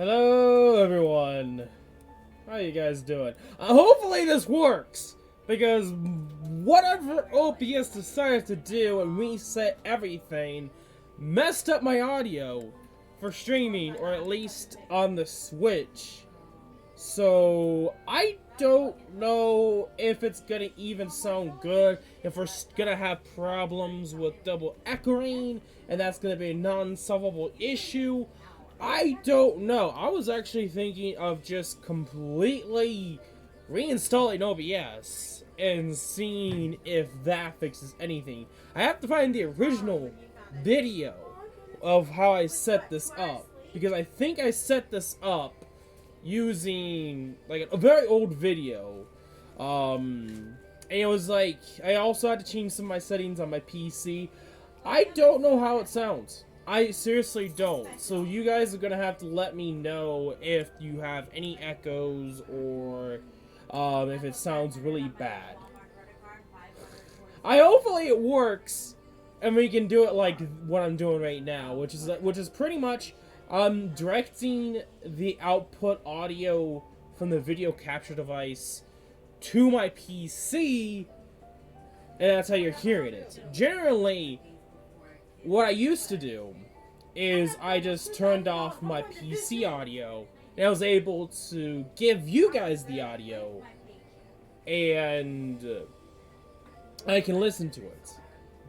Hello, everyone. How you guys doing? Hopefully this works, because whatever OBS decided to do and reset everything messed up my audio for streaming, or at least on the Switch. So I don't know if it's gonna even sound good, if we're gonna have problems with double echoing, and that's gonna be a non-solvable issue. I don't know. I was actually thinking of just completely reinstalling OBS and seeing if that fixes anything. I have to find the original video of how I set this up, because I think I set this up using like a very old video. And it was like, I also had to change some of my settings on my PC. I don't know how it sounds. I seriously don't. So you guys are gonna have to let me know if you have any echoes or if it sounds really bad. Hopefully it works and we can do it like what I'm doing right now, which is pretty much directing the output audio from the video capture device to my PC, and that's how you're hearing it. Generally, what I used to do is I just turned off my PC audio, and I was able to give you guys the audio, and I can listen to it.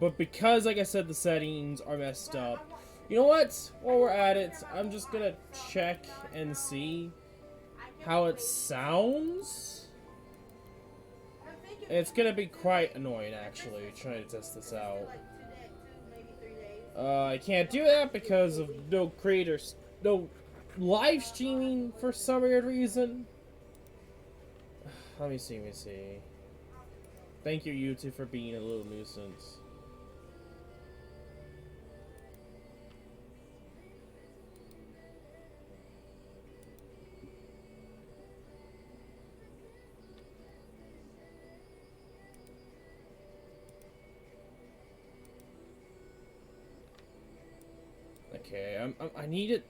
But because, like I said, the settings are messed up, you know what? While we're at it, I'm just gonna check and see how it sounds. It's gonna be quite annoying, actually, trying to test this out. I can't do that because of no creators, no live streaming for some weird reason. Let me see. Thank you, YouTube, for being a little nuisance. Okay, I need it.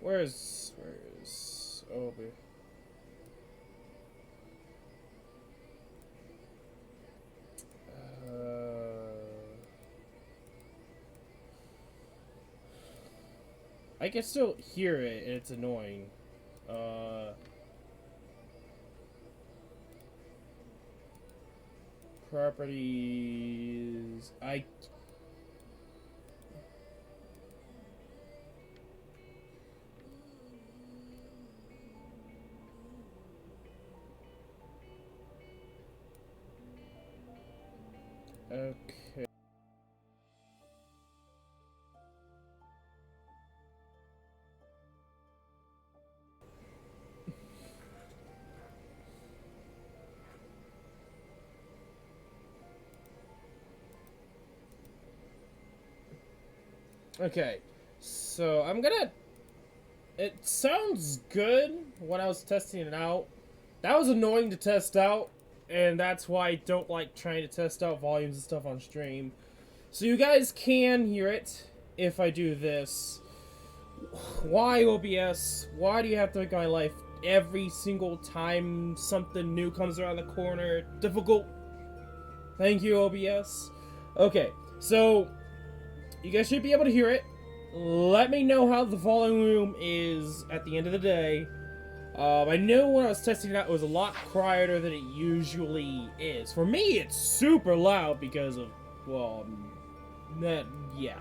Where's Obi? I can still hear it, and it's annoying. Properties. Okay. Okay, so it sounds good when I was testing it out. That was annoying to test out, and that's why I don't like trying to test out volumes and stuff on stream. So you guys can hear it if I do this. Why OBS? Why do you have to make my life every single time something new comes around the corner difficult? Thank you, OBS. Okay, so you guys should be able to hear it. Let me know how the volume is at the end of the day. I know when I was testing it out, it was a lot quieter than it usually is. For me, it's super loud because of, well, yeah.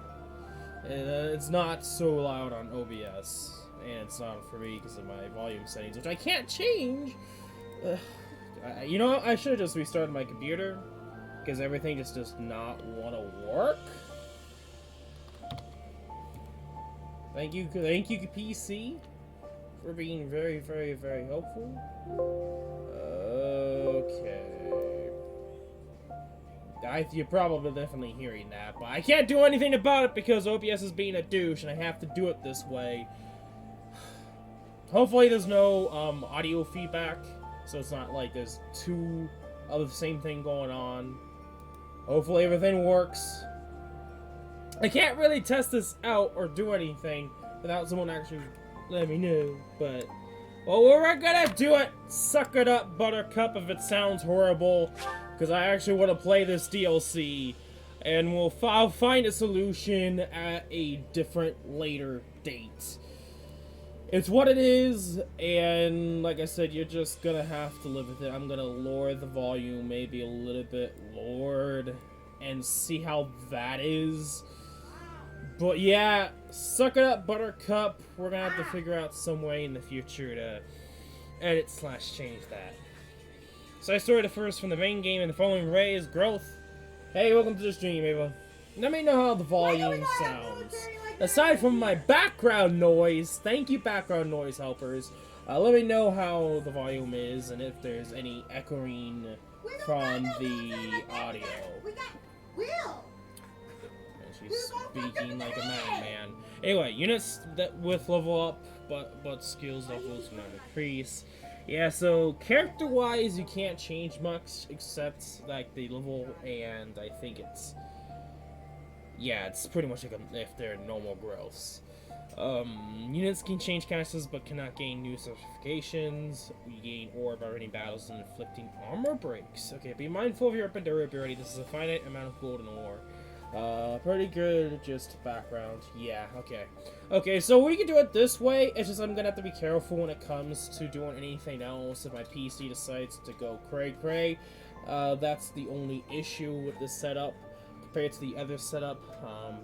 It's not so loud on OBS, and it's not for me because of my volume settings, which I can't change. You know what? I should have just restarted my computer, because everything just does not want to work. Thank you, PC, for being very, very, very helpful. Okay. You're probably definitely hearing that, but I can't do anything about it because OBS is being a douche, and I have to do it this way. Hopefully there's no audio feedback, so it's not like there's two of the same thing going on. Hopefully everything works. I can't really test this out or do anything without someone actually letting me know. But, well, we're gonna do it! Suck it up, Buttercup, if it sounds horrible. Because I actually want to play this DLC. And I'll find a solution at a different, later date. It's what it is, and like I said, you're just gonna have to live with it. I'm gonna lower the volume maybe a little bit, Lord, and see how that is. But yeah, suck it up, Buttercup. We're gonna have to figure out some way in the future to edit/change that. So I started first from the main game, and the following array is growth. Hey, welcome to the stream, Ava. Let me know how the volume sounds. Aside from my background noise, thank you background noise helpers, let me know how the volume is and if there's any echoing from the audio. And she's speaking like a madman. Anyway, units that with level up, but skills levels do not increase. Yeah, so character-wise, you can't change much except like the level, and I think it's. Yeah, it's pretty much like if they're normal growths. Units can change classes but cannot gain new certifications. You gain ore by winning battles and inflicting armor breaks. Okay, be mindful of your weapon durability. This is a finite amount of gold and ore. Pretty good, just background. Yeah, okay. Okay, so we can do it this way. It's just I'm gonna have to be careful when it comes to doing anything else. If my PC decides to go cray-cray, that's the only issue with this setup compared to the other setup,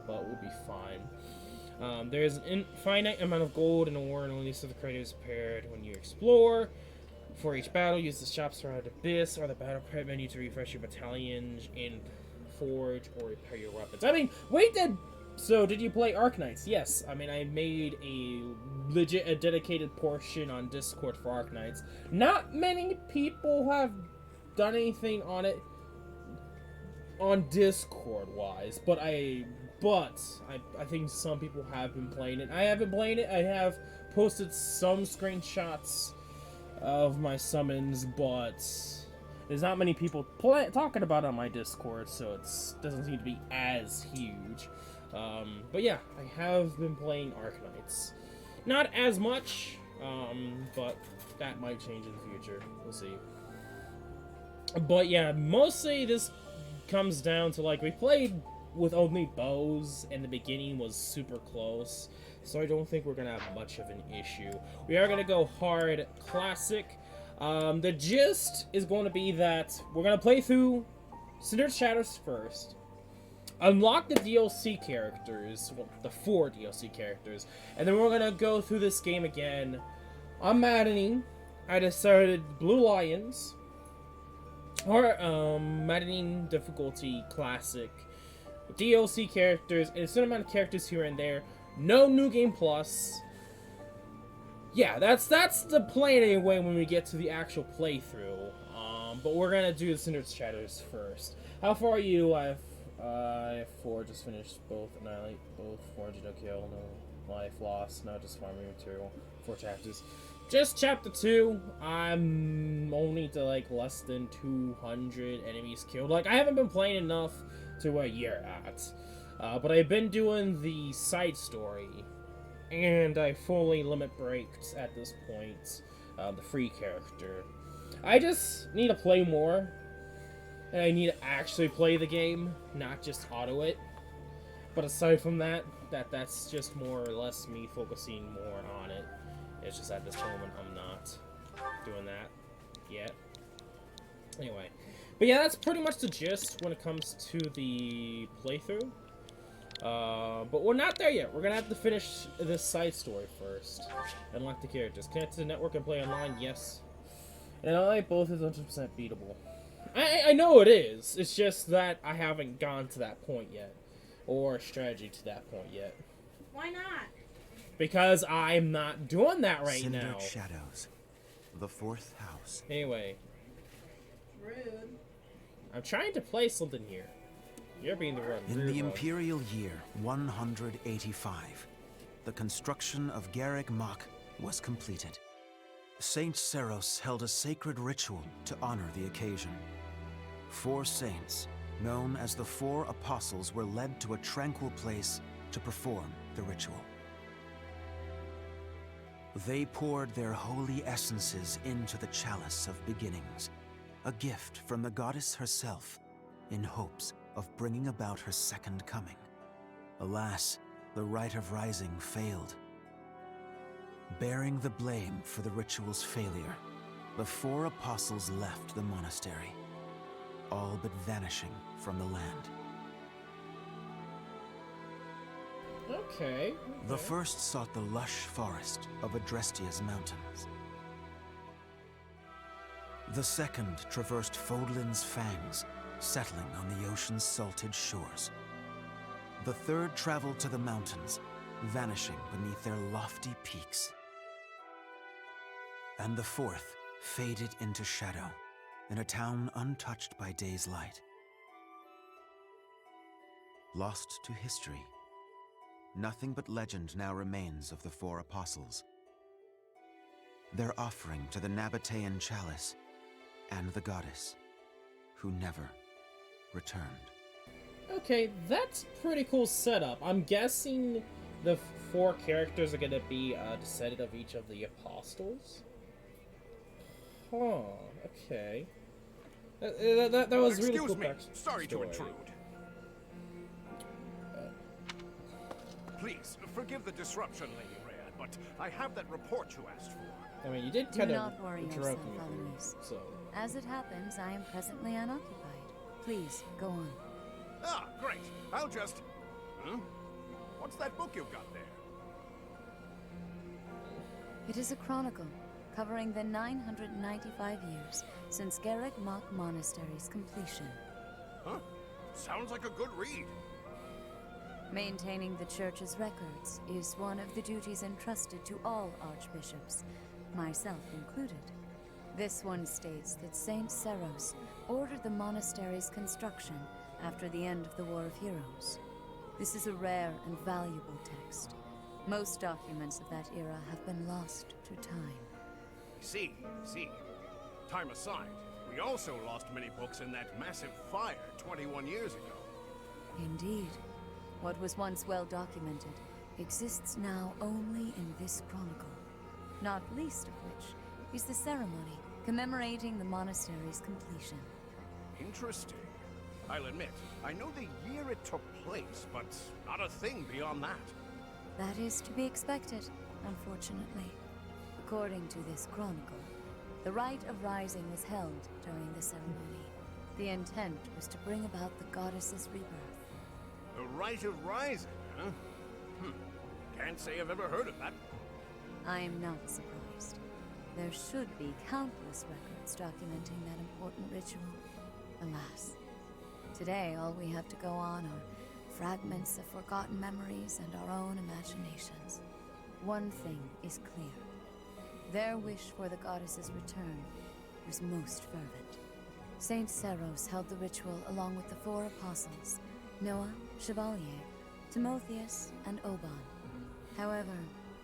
but we'll be fine. There's an infinite amount of gold and ore, and only so the credit is paired when you explore. For each battle, use the shops around Abyss or the battle prep menu to refresh your battalions in forge or repair your weapons. I mean, wait, so did you play Arknights? Yes. I mean, I made a dedicated portion on Discord for Arknights. Not many people have done anything on it on Discord wise, but I think some people have been playing it. I haven't played it. I have posted some screenshots of my summons, but there's not many people talking about it on my Discord, so it doesn't seem to be as huge. But yeah, I have been playing Arknights. Not as much, but that might change in the future. We'll see. But yeah, mostly this comes down to, like, we played with only bows, and the beginning was super close, so I don't think we're gonna have much of an issue. We are gonna go hard classic. The gist is going to be that we're gonna play through Cindered Shadows first, unlock the DLC characters, well, the 4 DLC characters, and then we're gonna go through this game again. On Maddening, I decided Blue Lions, or Maddening difficulty classic, DLC characters, and a certain amount of characters here and there. No New Game Plus. Yeah, that's the plan anyway when we get to the actual playthrough. But we're gonna do the Cindered Shadows first. How far are you? I have 4, just finished both, annihilate both, 400 no kill, no life lost, not just farming material, 4 chapters. Just chapter 2, I'm only to like less than 200 enemies killed. Like, I haven't been playing enough to where you're at. But I've been doing the side story, and I fully limit breaked at this point, the free character. I just need to play more, and I need to actually play the game, not just auto it. But aside from that, that's just more or less me focusing more on it. It's just at this moment I'm not doing that yet. Anyway, but yeah, that's pretty much the gist when it comes to the playthrough. But we're not there yet. We're gonna have to finish this side story first. Unlock the characters. Connect to the network and play online, yes. And I like both is 100% beatable. I know it is. It's just that I haven't gone to that point yet. Or strategy to that point yet. Why not? Because I'm not doing that right Cindered now. Shadows, the 4th house. Anyway. Rude. I'm trying to play something here. You're being the rude. In the Imperial year 185, the construction of Garreg Mach was completed. Saint Seros held a sacred ritual to honor the occasion. 4 saints, known as the 4 apostles, were led to a tranquil place to perform the ritual. They poured their holy essences into the chalice of beginnings, a gift from the goddess herself, in hopes of bringing about her second coming. Alas, the rite of rising failed. Bearing the blame for the ritual's failure, the 4 apostles left the monastery, all but vanishing from the land. Okay. The first sought the lush forest of Adrestia's mountains. The second traversed Fodlin's fangs, settling on the ocean's salted shores. The third traveled to the mountains, vanishing beneath their lofty peaks. And the fourth faded into shadow, in a town untouched by day's light. Lost to history, nothing but legend now remains of the 4 apostles. Their offering to the Nabatean chalice and the goddess, who never returned. Okay, that's pretty cool setup. I'm guessing the 4 characters are gonna be descended of each of the apostles. Huh. Okay. That was really cool. Excuse me. Sorry to intrude. Please, forgive the disruption, Lady Rhea, but I have that report you asked for. I mean, you did Do kind of not worry yourself, interrupt me, Alois. so... As it happens, I am presently unoccupied. Please, go on. Ah, great. I'll just... What's that book you've got there? It is a chronicle covering the 995 years since Garrick Mach Monastery's completion. Huh? Sounds like a good read. Maintaining the church's records is one of the duties entrusted to all archbishops, myself included. This one states that Saint Seros ordered the monastery's construction after the end of the War of Heroes. This is a rare and valuable text. Most documents of that era have been lost to time. See. Time aside, we also lost many books in that massive fire 21 years ago. Indeed. What was once well documented exists now only in this chronicle, not least of which is the ceremony commemorating the monastery's completion. Interesting. I'll admit, I know the year it took place, but not a thing beyond that. That is to be expected, unfortunately. According to this chronicle, the rite of rising was held during the ceremony. The intent was to bring about the goddess's rebirth. The Rite of Rising, huh? Can't say I've ever heard of that. I am not surprised. There should be countless records documenting that important ritual. Alas, today all we have to go on are fragments of forgotten memories and our own imaginations. One thing is clear. Their wish for the goddess's return was most fervent. Saint Seros held the ritual along with the 4 apostles, Noah, Chevalier, Timotheus, and Oban. However,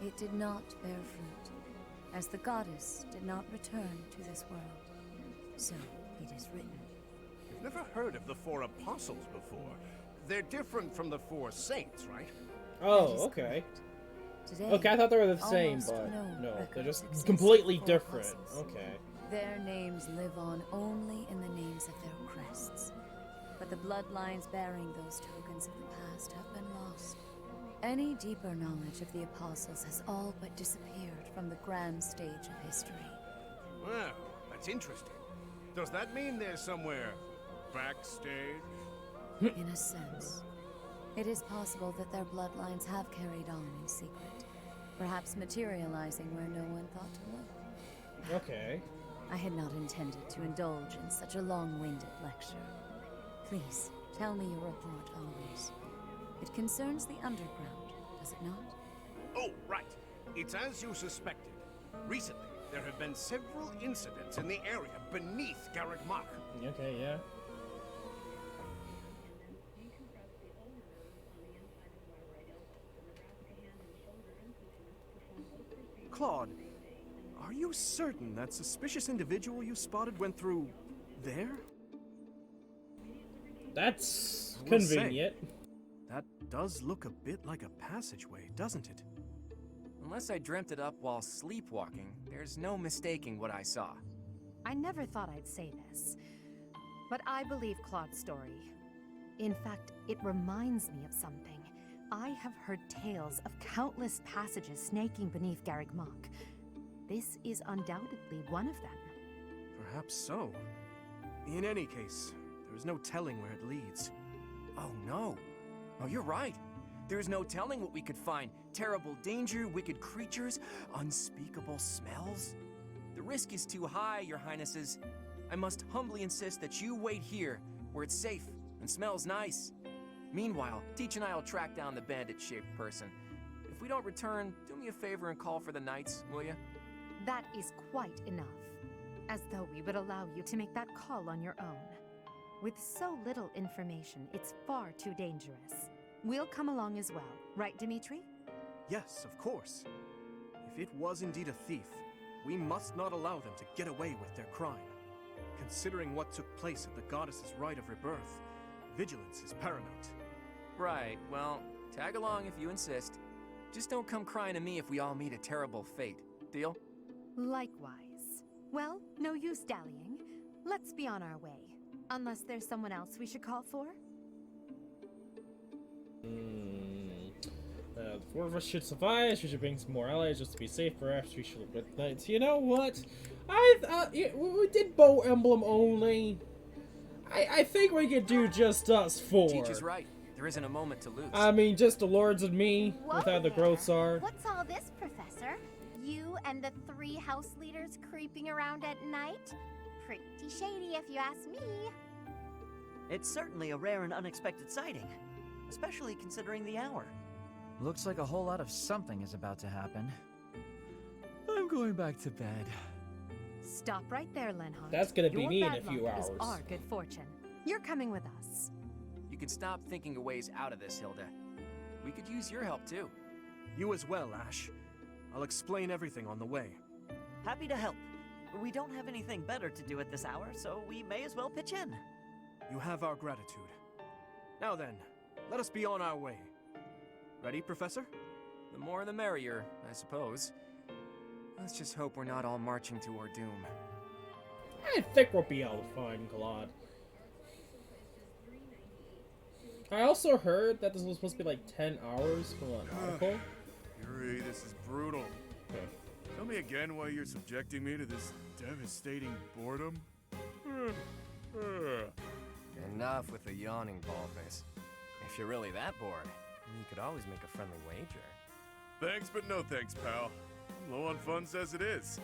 it did not bear fruit, as the goddess did not return to this world. So it is written. I've never heard of the 4 apostles before. They're different from the 4 saints, right? Oh, okay. Correct. Today, Okay, I thought they were the same, almost but no no, they're records just exist completely for different. apostles. Okay. Their names live on only in the names of their crests. But the bloodlines bearing those tokens of the past have been lost. Any deeper knowledge of the apostles has all but disappeared from the grand stage of history. Well, that's interesting. Does that mean they're somewhere backstage? In a sense. It is possible that their bloodlines have carried on in secret, perhaps materializing where no one thought to look. Okay. I had not intended to indulge in such a long-winded lecture. Please, tell me your report, Alois. It concerns the underground, does it not? Oh, right. It's as you suspected. Recently, there have been several incidents in the area beneath Garrick Mach. Okay, yeah. Claude, are you certain that suspicious individual you spotted went through there? That's I will say, convenient. that does look a bit like a passageway, doesn't it? Unless I dreamt it up while sleepwalking, there's no mistaking what I saw. I never thought I'd say this, but I believe Claude's story. In fact, it reminds me of something. I have heard tales of countless passages snaking beneath Garreg Mach. This is undoubtedly one of them. Perhaps so. In any case, there's no telling where it leads. Oh no. Oh, you're right. There's no telling what we could find. Terrible danger, wicked creatures, unspeakable smells. The risk is too high, your highnesses. I must humbly insist that you wait here, where it's safe and smells nice. Meanwhile, Teach and I will track down the bandit-shaped person. If we don't return, do me a favor and call for the knights, will you? That is quite enough. As though we would allow you to make that call on your own. With so little information, it's far too dangerous. We'll come along as well, right, Dimitri? Yes, of course. If it was indeed a thief, we must not allow them to get away with their crime. Considering what took place at the goddess's rite of rebirth, vigilance is paramount. Right, well, tag along if you insist. Just don't come crying to me if we all meet a terrible fate. Deal? Likewise. Well, no use dallying. Let's be on our way. Unless there's someone else we should call for? The four of us should survive. We should bring some more allies just to be safe. Perhaps we should look at knights. You know what? We did bow emblem only. I think we could do just us four. Teach is right. There isn't a moment to lose. I mean, just the lords and me, Whoa with how the there. growths are. What's all this, Professor? You and the 3 house leaders creeping around at night? Pretty shady if you ask me. It's certainly a rare and unexpected sighting, especially considering the hour. Looks like a whole lot of something is about to happen. I'm going back to bed. Stop right there, Lenhart. That's gonna be Your me in bad a few luck is hours. our good fortune. You're coming with us. You can stop thinking of ways out of this, Hilda. We could use your help, too. You as well, Ash. I'll explain everything on the way. Happy to help. We don't have anything better to do at this hour, so we may as well pitch in. You have our gratitude. Now then, let us be on our way. Ready, Professor? The more the merrier, I suppose. Let's just hope we're not all marching to our doom. I think we'll be all fine, Claude. I also heard that this was supposed to be like 10 hours from an article. Yuri, this is brutal. Okay. Tell me again why you're subjecting me to this devastating boredom? Enough with the yawning, baldface. If you're really that bored, you could always make a friendly wager. Thanks, but no thanks, pal. I'm low on funds as it is.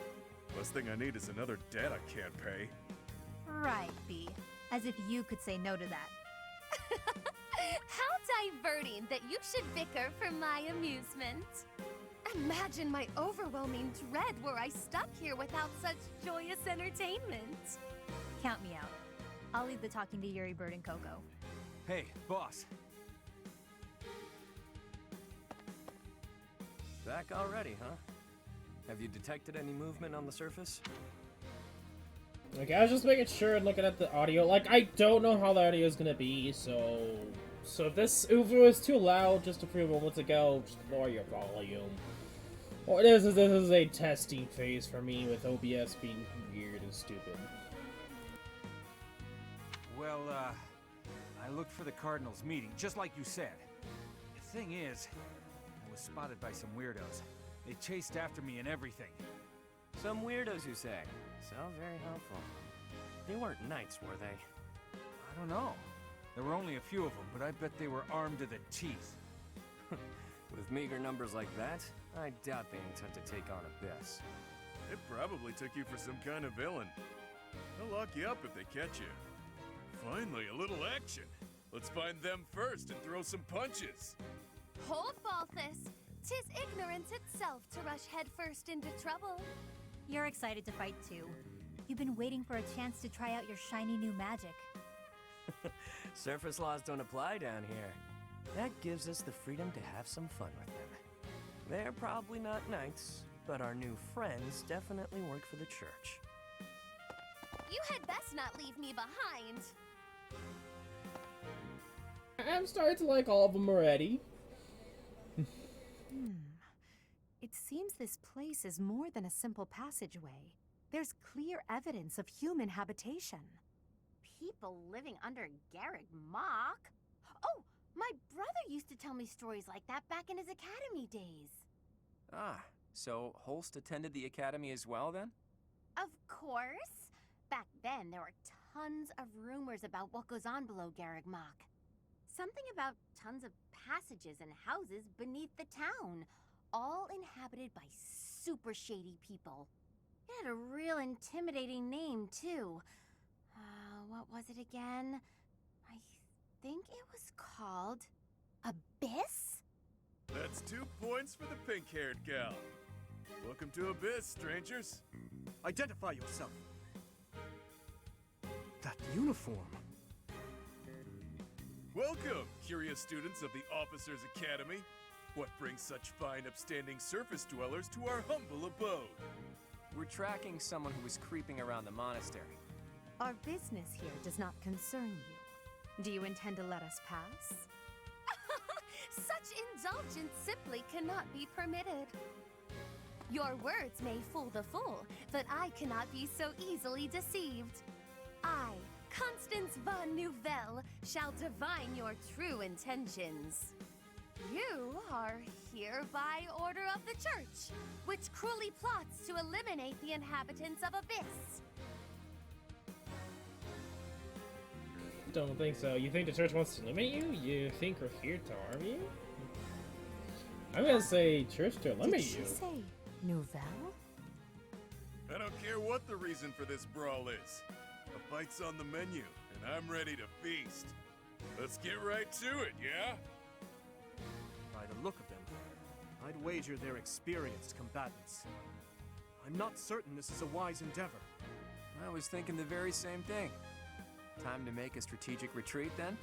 Last thing I need is another debt I can't pay. Right, B. As if you could say no to that. How diverting that you should bicker for my amusement. Imagine my overwhelming dread were I stuck here without such joyous entertainment. Count me out. I'll leave the talking to Yuri, Bird, and Coco. Hey, boss. Back already, huh? Have you detected any movement on the surface? Okay, I was just making sure and looking at the audio. Like, I don't know how the audio is gonna be, so if it was too loud just a few moments ago, just lower your volume. Well, this is a testing phase for me with OBS being weird and stupid. Well, I looked for the Cardinals meeting, just like you said. The thing is, I was spotted by some weirdos. They chased after me and everything. Some weirdos, you say? Sounds very helpful. They weren't knights, were they? I don't know. There were only a few of them, but I bet they were armed to the teeth. With meager numbers like that, I doubt they intend to take on Abyss. They probably took you for some kind of villain. They'll lock you up if they catch you. Finally, a little action. Let's find them first and throw some punches. Hold, Balthus. 'Tis ignorance itself to rush headfirst into trouble. You're excited to fight too. You've been waiting for a chance to try out your shiny new magic. Surface laws don't apply down here. That gives us the freedom to have some fun with them. They're probably not knights, but our new friends definitely work for the church. You had best not leave me behind. I'm starting to like all of them already. It seems this place is more than a simple passageway. There's clear evidence of human habitation. People living under Garrick Mock? Oh, my brother used to tell me stories like that back in his academy days. Ah, so Holst attended the academy as well, then? Of course. Back then, there were tons of rumors about what goes on below Garrick Mock. Something about tons of passages and houses beneath the town, all inhabited by super shady people. It had a real intimidating name, too. What was it again? I think it was called Abyss? That's 2 points for the pink-haired gal. Welcome to Abyss, strangers. Identify yourself. That uniform. Welcome, curious students of the Officers' Academy. What brings such fine, upstanding surface dwellers to our humble abode? We're tracking someone who was creeping around the monastery. Our business here does not concern you. Do you intend to let us pass? Such indulgence simply cannot be permitted. Your words may fool the fool, but I cannot be so easily deceived. I, Constance von Nouvelle, shall divine your true intentions. You are here by order of the church, which cruelly plots to eliminate the inhabitants of Abyss. Don't think so. You think the church wants to eliminate you? You think we're here to harm you? I'm gonna say church to eliminate you. Did she say Nouvelle? I don't care what the reason for this brawl is. A fight's on the menu, and I'm ready to feast. Let's get right to it, yeah? By the look of them, I'd wager they're experienced combatants. I'm not certain this is a wise endeavor. I was thinking the very same thing. Time to make a strategic retreat, then?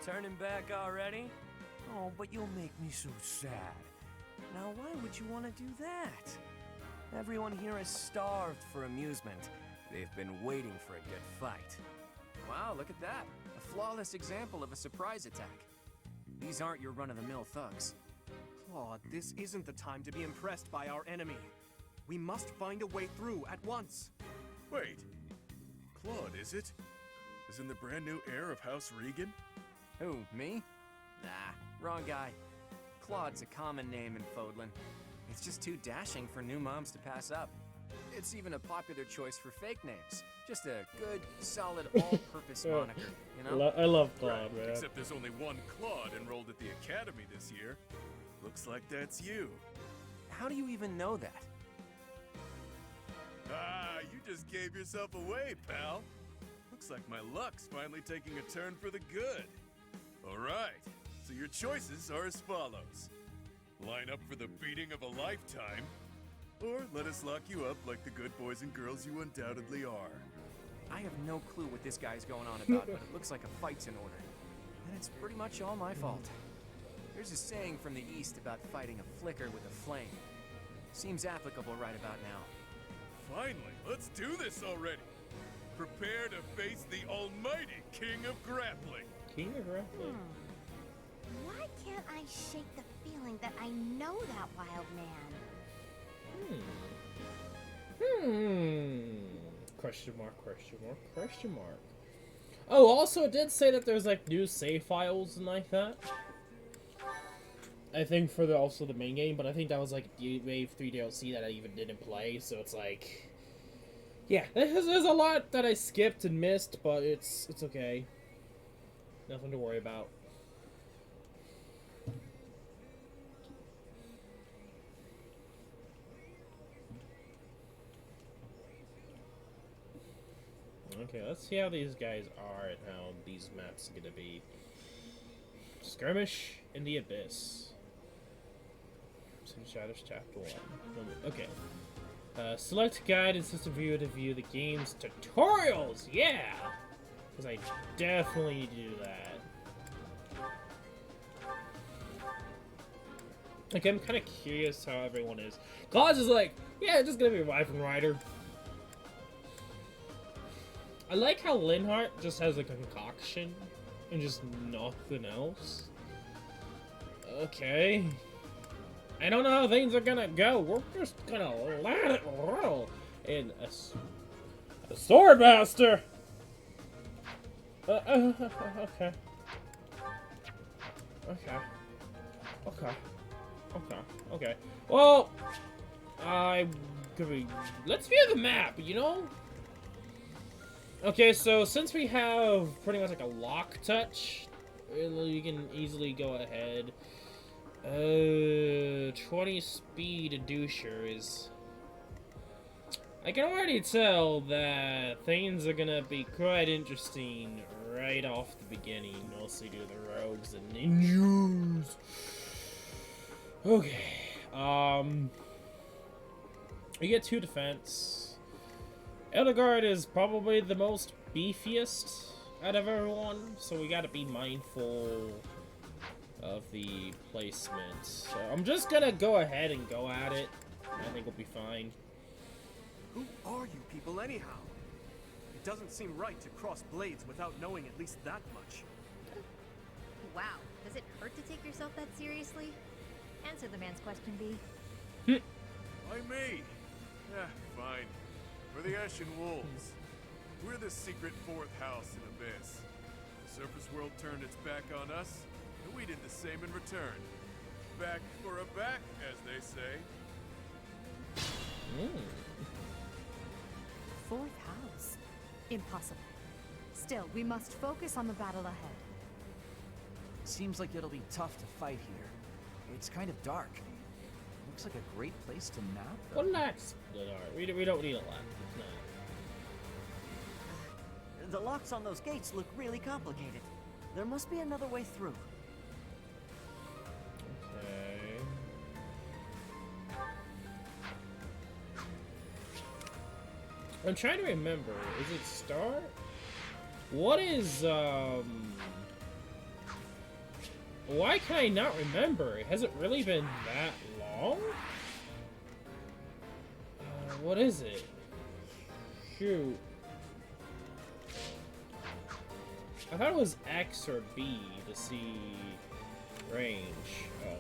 Turning back already? Oh, but you'll make me so sad. Now, why would you want to do that? Everyone here is starved for amusement. They've been waiting for a good fight. Wow, look at that. A flawless example of a surprise attack. These aren't your run-of-the-mill thugs. Claude, this isn't the time to be impressed by our enemy. We must find a way through at once. Wait. Claude, is it? Is in the brand new heir of House Regan? Who, me? Nah, wrong guy. Claude's a common name in Fodlan. It's just too dashing for new moms to pass up. It's even a popular choice for fake names. Just a good, solid, all-purpose moniker, you know? I love Claude, man. Except there's only one Claude enrolled at the academy this year. Looks like that's you. How do you even know that? Ah, you just gave yourself away, pal. Looks like my luck's finally taking a turn for the good. All right, so your choices are as follows. Line up for the beating of a lifetime, or let us lock you up like the good boys and girls you undoubtedly are. I have no clue what this guy's going on about, but it looks like a fight's in order. And it's pretty much all my fault. There's a saying from the East about fighting a flicker with a flame. Seems applicable right about now. Finally, let's do this already. Prepare to face the almighty King of Grappling. King of Grappling? Why can't I shake the feeling that I know that wild man? Question mark, question mark, question mark. Oh, also it did say that there's like new save files and like that. I think for also the main game, but I think that was like Wave 3 DLC that I even didn't play, so it's like... Yeah, there's a lot that I skipped and missed, but it's okay. Nothing to worry about. Okay, let's see how these guys are and how these maps are gonna be. Skirmish in the Abyss. Shadows Chapter 1. Okay. Select guide and system viewer to view the game's tutorials! Yeah! Because I definitely need to do that. Like, I'm kind of curious how everyone is. Claus is like, yeah, it's just gonna be Wyvern Rider. I like how Linhart just has a concoction and just nothing else. Okay. I don't know how things are gonna go. We're just gonna let it roll. And a sword master. Okay. Okay. Okay. Okay. Okay. Well, let's view the map, you know? Okay, so since we have pretty much like a lock touch, you can easily go ahead. 20 speed doucher is... I can already tell that things are gonna be quite interesting right off the beginning. Mostly due to the rogues and ninjas. Okay, we get 2 defense. Edelgard is probably the most beefiest out of everyone, so we gotta be mindful of the placement. So I'm just gonna go ahead and go at it. I think we'll be fine. Who are you people anyhow? It doesn't seem right to cross blades without knowing at least that much. Wow, does it hurt to take yourself that seriously? Answer the man's question, B. Why me? Fine. We're the Ashen Wolves. We're the secret 4th house in Abyss. The surface world turned its back on us, and we did the same in return. Back for a back, as they say. 4th house? Impossible. Still, we must focus on the battle ahead. Seems like it'll be tough to fight here. It's kind of dark. Looks like a great place to nap, though. Well, that's the dark. We don't need a lot. No. The locks on those gates look really complicated. There must be another way through. Okay. I'm trying to remember. Is it start? What is, Why can I not remember? Has it really been that long? What is it? Shoot. I thought it was X or B to see range. Oh.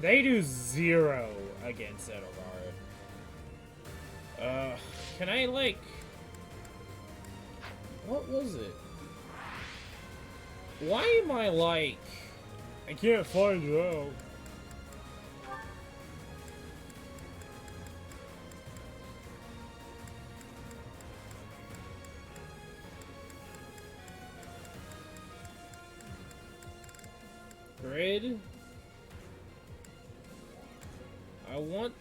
They do 0 against Edelgard. Can I, like... What was it? Why am I like... I can't find it out. Grid. I want...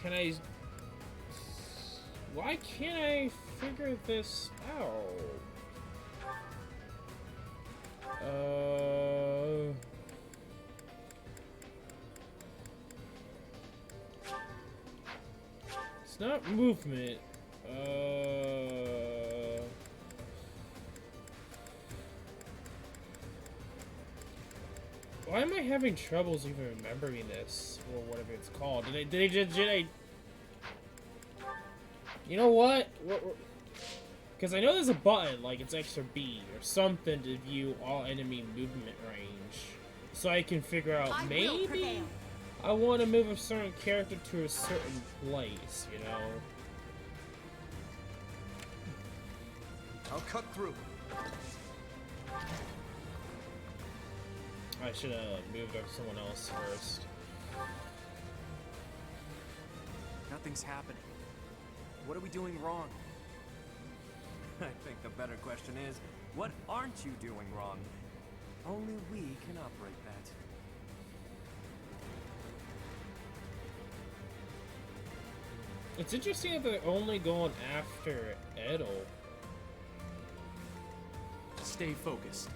Can I... Why can't I figure this out? It's not movement. Why am I having troubles even remembering this, or whatever it's called? Did I... You know what? Because I know there's a button, like it's X or B, or something to view all enemy movement range. So I can figure out, maybe I want to move a certain character to a certain place, you know? I'll cut through. I should have moved up someone else first. Nothing's happening. What are we doing wrong? I think the better question is, what aren't you doing wrong? Only we can operate that. It's interesting that they're only going after Edel. Stay focused.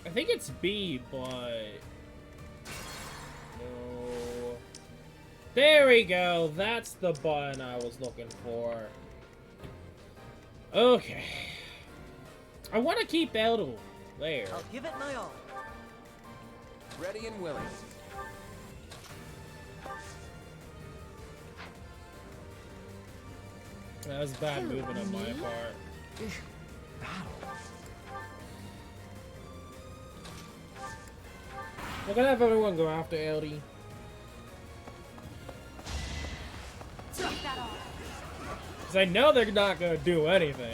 I think it's B, but... No... There we go! That's the button I was looking for. Okay. I want to keep Eldo there. I'll give it my all. Ready and willing. That was bad movement on my part. We're gonna have everyone go after LD. Because I know they're not gonna do anything.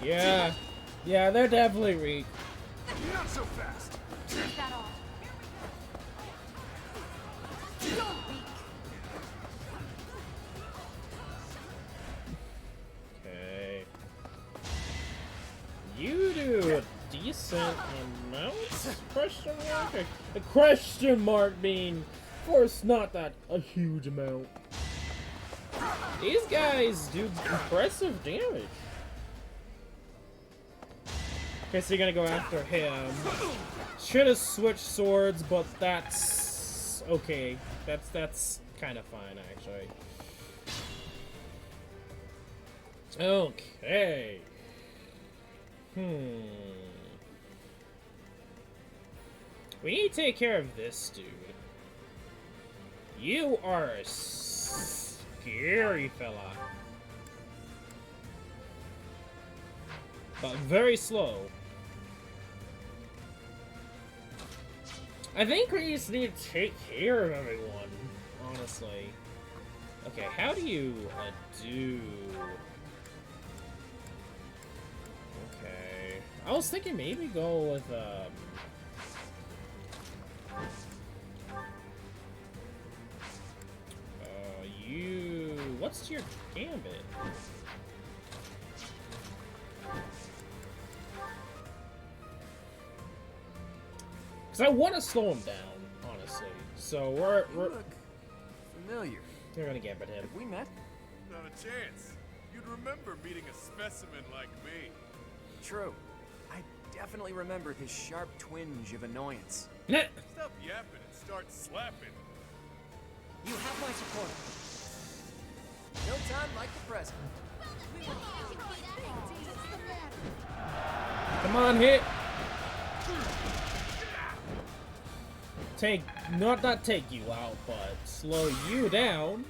Yeah. Yeah, they're definitely weak. Not so fast. Okay. You do a decent amount? Question mark? A question mark being, of course, not that a huge amount. These guys do impressive damage. Okay, so you're gonna go after him. Should have switched swords, but that's okay. That's kind of fine, actually. Okay. We need to take care of this dude. You are a scary fella. But very slow. I think we just need to take care of everyone, honestly. Okay, how do you do? Okay. I was thinking maybe go with, what's your gambit? Because I want to slow him down, honestly. So we're Look familiar. They're gonna gambit him. Have we met? Not a chance. You'd remember meeting a specimen like me. True. I definitely remember this sharp twinge of annoyance. Stop yapping and start slapping. You have my support. No time like the present. Come on, hit. Not take you out, but slow you down.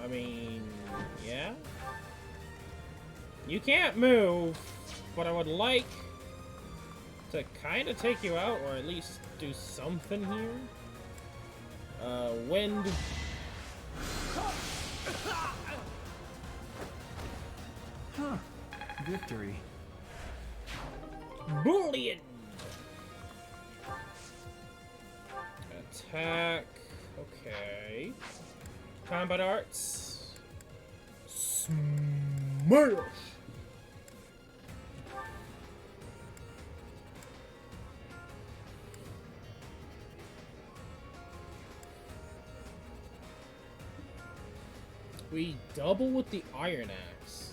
I mean, yeah. You can't move, but I would like to kind of take you out, or at least do something here. Wind. Huh. Victory. Bullion. Attack. Okay. Combat arts. Smash. We double with the iron axe.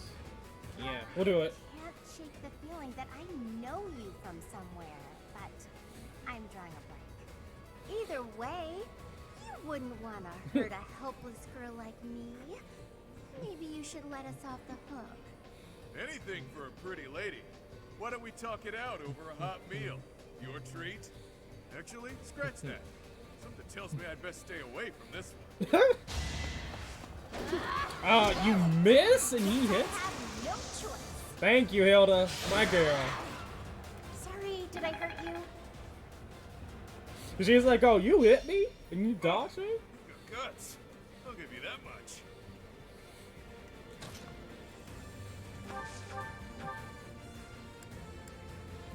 Yeah, we'll do it. I can't shake the feeling that I know you from somewhere, but I'm drawing a blank. Either way, you wouldn't want to hurt a helpless girl like me. Maybe you should let us off the hook. Anything for a pretty lady. Why don't we talk it out over a hot meal? Your treat? Actually, scratch that. Something tells me I'd best stay away from this one. You miss and he hits? No choice. Thank you, Hilda. My girl. Sorry, did I hurt you? She's like, oh, you hit me? And you dodged me? You've got guts. I'll give you that much.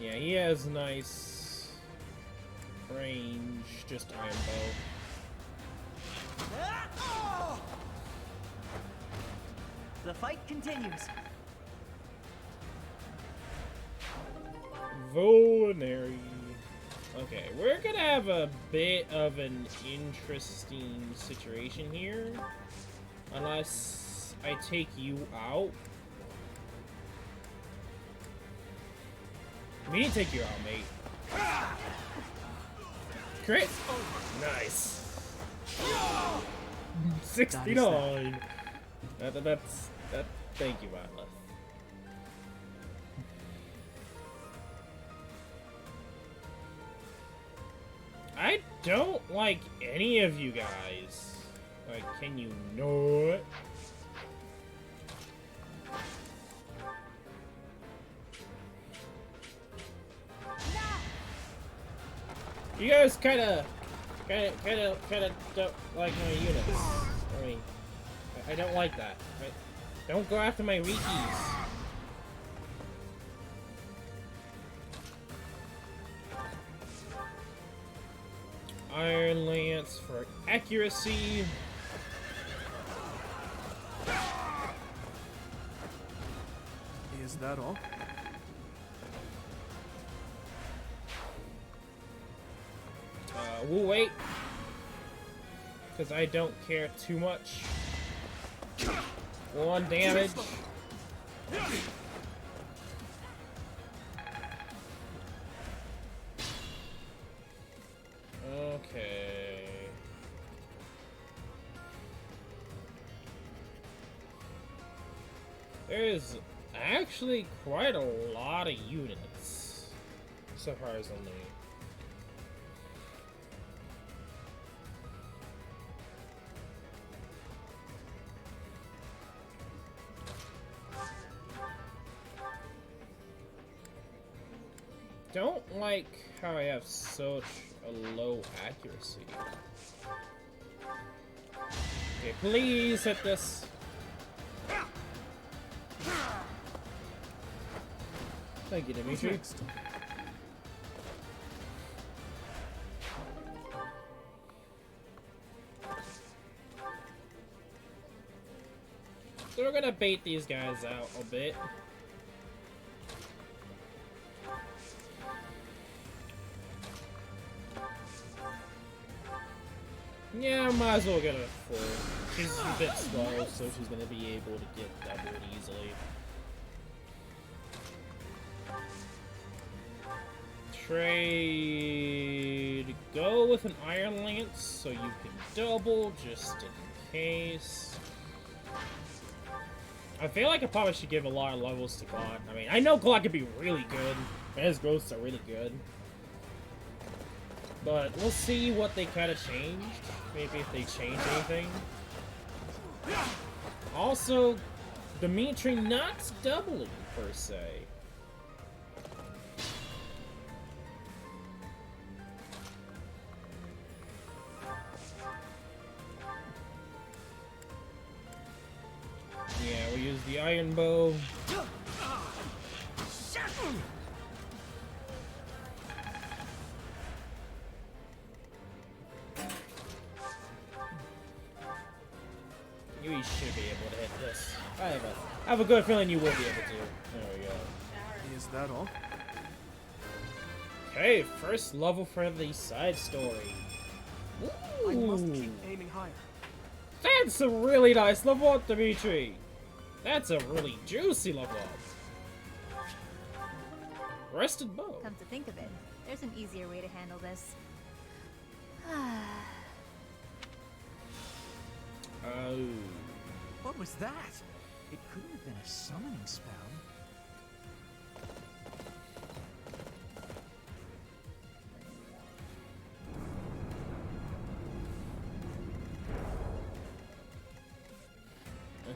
Yeah, he has nice range, just iron bow. The fight continues. Vulnerary. Okay, we're gonna have a bit of an interesting situation here. Unless I take you out. We need to take you out, mate. Crit! Nice. 69. That's thank you, Atlas. I don't like any of you guys. Like, can you know it? You guys kind of don't like my units. I mean, I don't like that. Right? Don't go after my Rikis. Iron Lance for accuracy. Is that all? We'll wait. Because I don't care too much. 1 damage. Okay. There's actually quite a lot of units, surprisingly. Don't like how I have such a low accuracy. Okay, please hit this. Thank you, Dimitri. So we're gonna bait these guys out a bit. Yeah, might as well get a full. She's a bit slow, so she's gonna be able to get doubled easily. Trade. Go with an Iron Lance so you can double just in case. I feel like I probably should give a lot of levels to God. I mean, I know God can be really good, and his ghosts are really good. But we'll see what they kind of changed. Maybe if they change anything. Also, Dimitri not doubling per se. Yeah, we use the iron bow. You should be able to hit this. I have a good feeling you will be able to. There we go. Is that all? Okay, first level for the side story. Ooh. I must keep aiming higher. That's a really nice level up, Dimitri. That's a really juicy level up. Rested bow. Come to think of it, there's an easier way to handle this. Oh. What was that? It couldn't have been a summoning spell.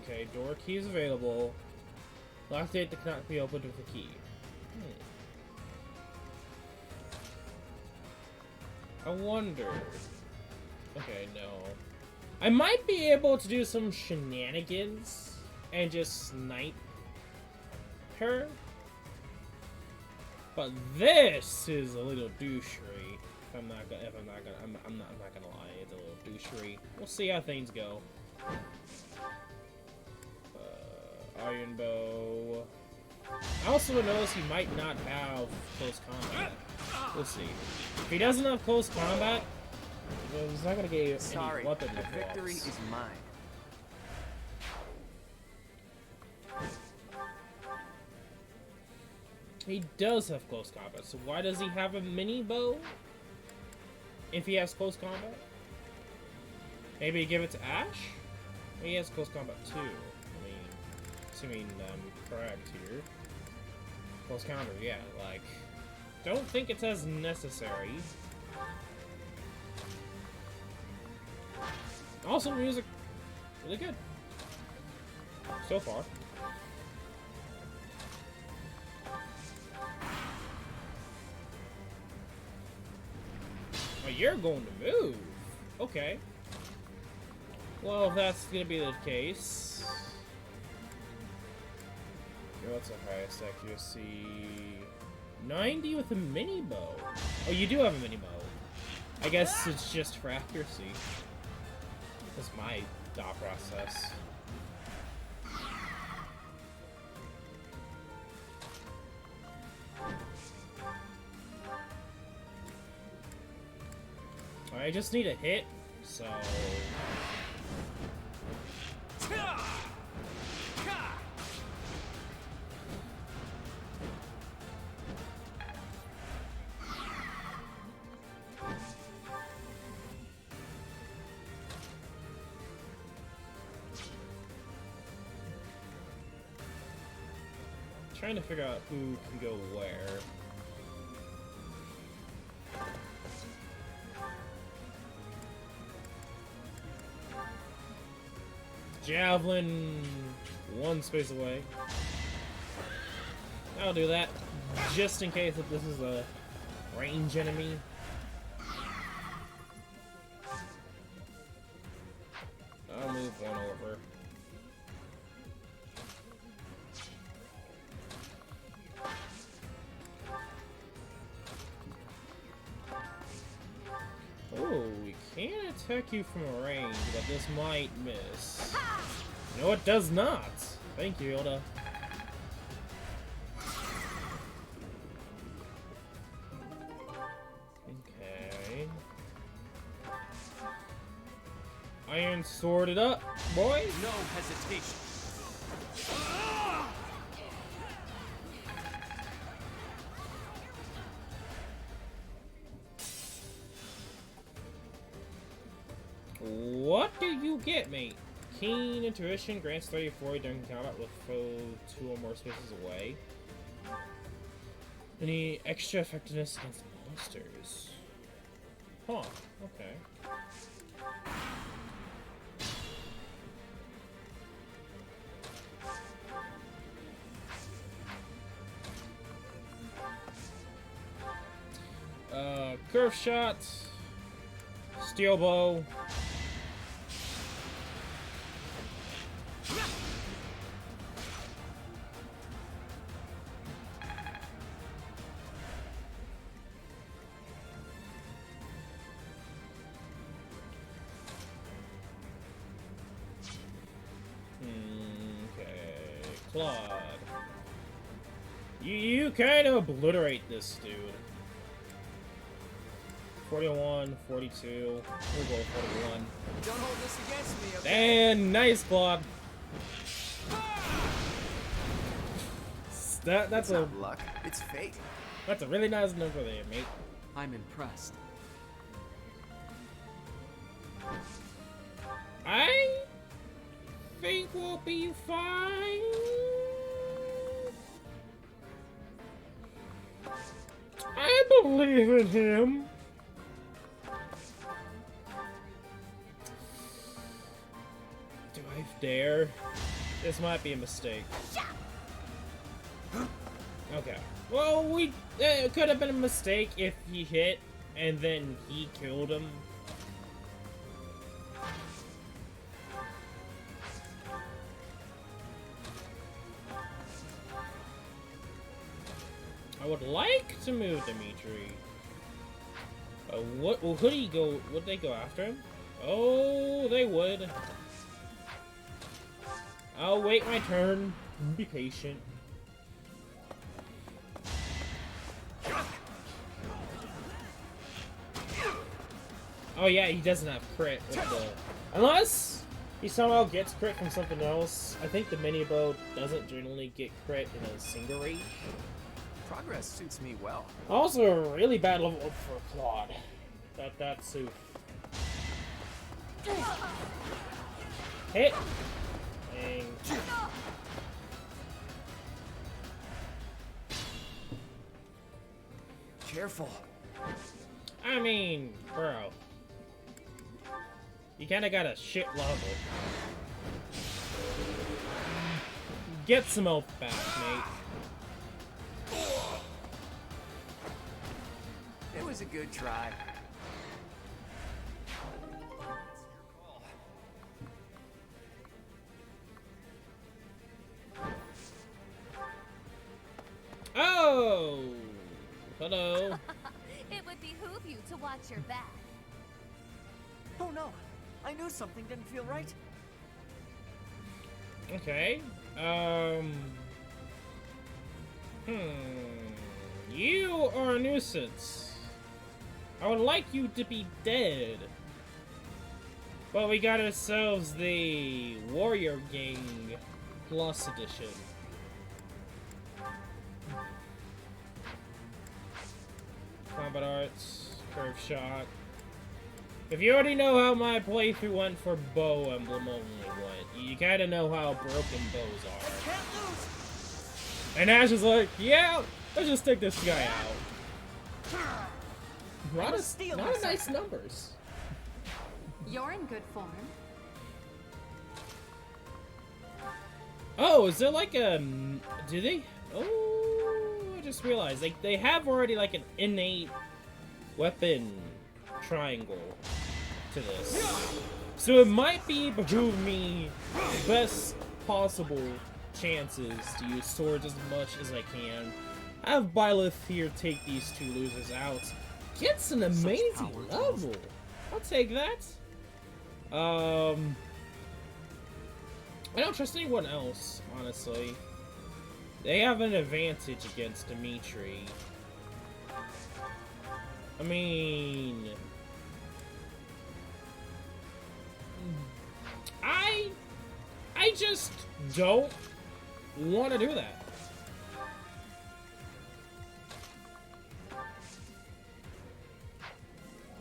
Okay, door key is available. Locked gate that cannot be opened with a key. I wonder. Okay, no. I might be able to do some shenanigans and just snipe her. But this is a little douchery. I'm not gonna lie, it's a little douchery. We'll see how things go. iron bow. I also noticed he might not have close combat. We'll see. If he doesn't have close combat, well, he's not gonna get any weapon the victory is mine. He does have close combat, so why does he have a mini bow? If he has close combat? Maybe give it to Ash? He has close combat too. I mean, assuming I'm correct here. Close counter, yeah, like, don't think it's as necessary. Also, music, really good. So far. Oh, you're going to move. Okay. Well, if that's gonna be the case. What's the highest accuracy? 90 with a mini bow. Oh, you do have a mini bow. I guess it's just for accuracy. That's my thought process. I just need a hit, so... Trying to figure out who can go where. Javelin, one space away. I'll do that, just in case if this is a range enemy. I'll move one over. Oh, we can attack you from a range, but this might miss. No, it does not. Thank you, Yoda. Okay. Iron sword it up, boy. No hesitation. What do you get, mate? Keen intuition grants 34 during combat with foe 2 or more spaces away. Any extra effectiveness against monsters? Huh, okay. Curve shot, steel bow. Claude. You kind of obliterate this dude. 41, 42. We'll go 41. Don't hold this against me, okay? And nice, Claude. That's a not luck. It's fate. That's a really nice number there, mate. I'm impressed. I think we'll be fine. I believe in him. Do I dare? This might be a mistake. Okay. Well, it could have been a mistake if he hit and then he killed him. I would like to move Dimitri. Would he go? Would they go after him? Oh, they would. I'll wait my turn. Be patient. Oh yeah, he doesn't have crit with the... Unless he somehow gets crit from something else. I think the mini bow doesn't generally get crit in a single rage. Progress suits me well. Also a really bad level up for Claude. That suit. Hit! Dang. Careful. I mean, bro. You kinda got a shit level. Get some health back, mate. It was a good try. Oh! Hello. It would behoove you to watch your back. Oh no! I knew something didn't feel right. Okay. You are a nuisance. I would like you to be dead. But we got ourselves the Warrior Gang Plus Edition. Combat Arts, Curve Shot. If you already know how my playthrough went for Bow Emblem only went, you kinda know how broken bows are. And Ash is like, yeah, let's just take this guy out. Not a nice numbers. You're in good form. Oh, is there like a... Do they... Oh, I just realized. They have already like an innate weapon triangle to this. So it might behoove me best possible chances to use swords as much as I can. Have Byleth here take these two losers out. Gets an amazing level. I'll take that. I don't trust anyone else, honestly. They have an advantage against Dimitri. I mean... I just don't want to do that.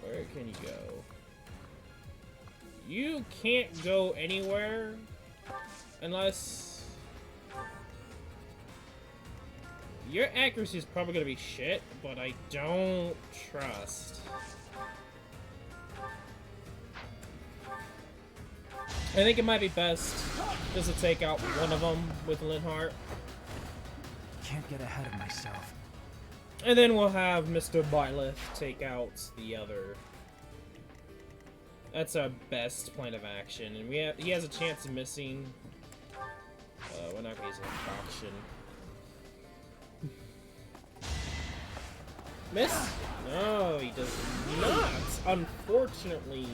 Where can you go? You can't go anywhere unless... Your accuracy is probably going to be shit, but I don't trust. I think it might be best just to take out one of them with Linhardt. Can't get ahead of myself. And then we'll have Mr. Byleth take out the other. That's our best plan of action, and he has a chance of missing. We're not using auction. Miss? No, he does not. Unfortunately,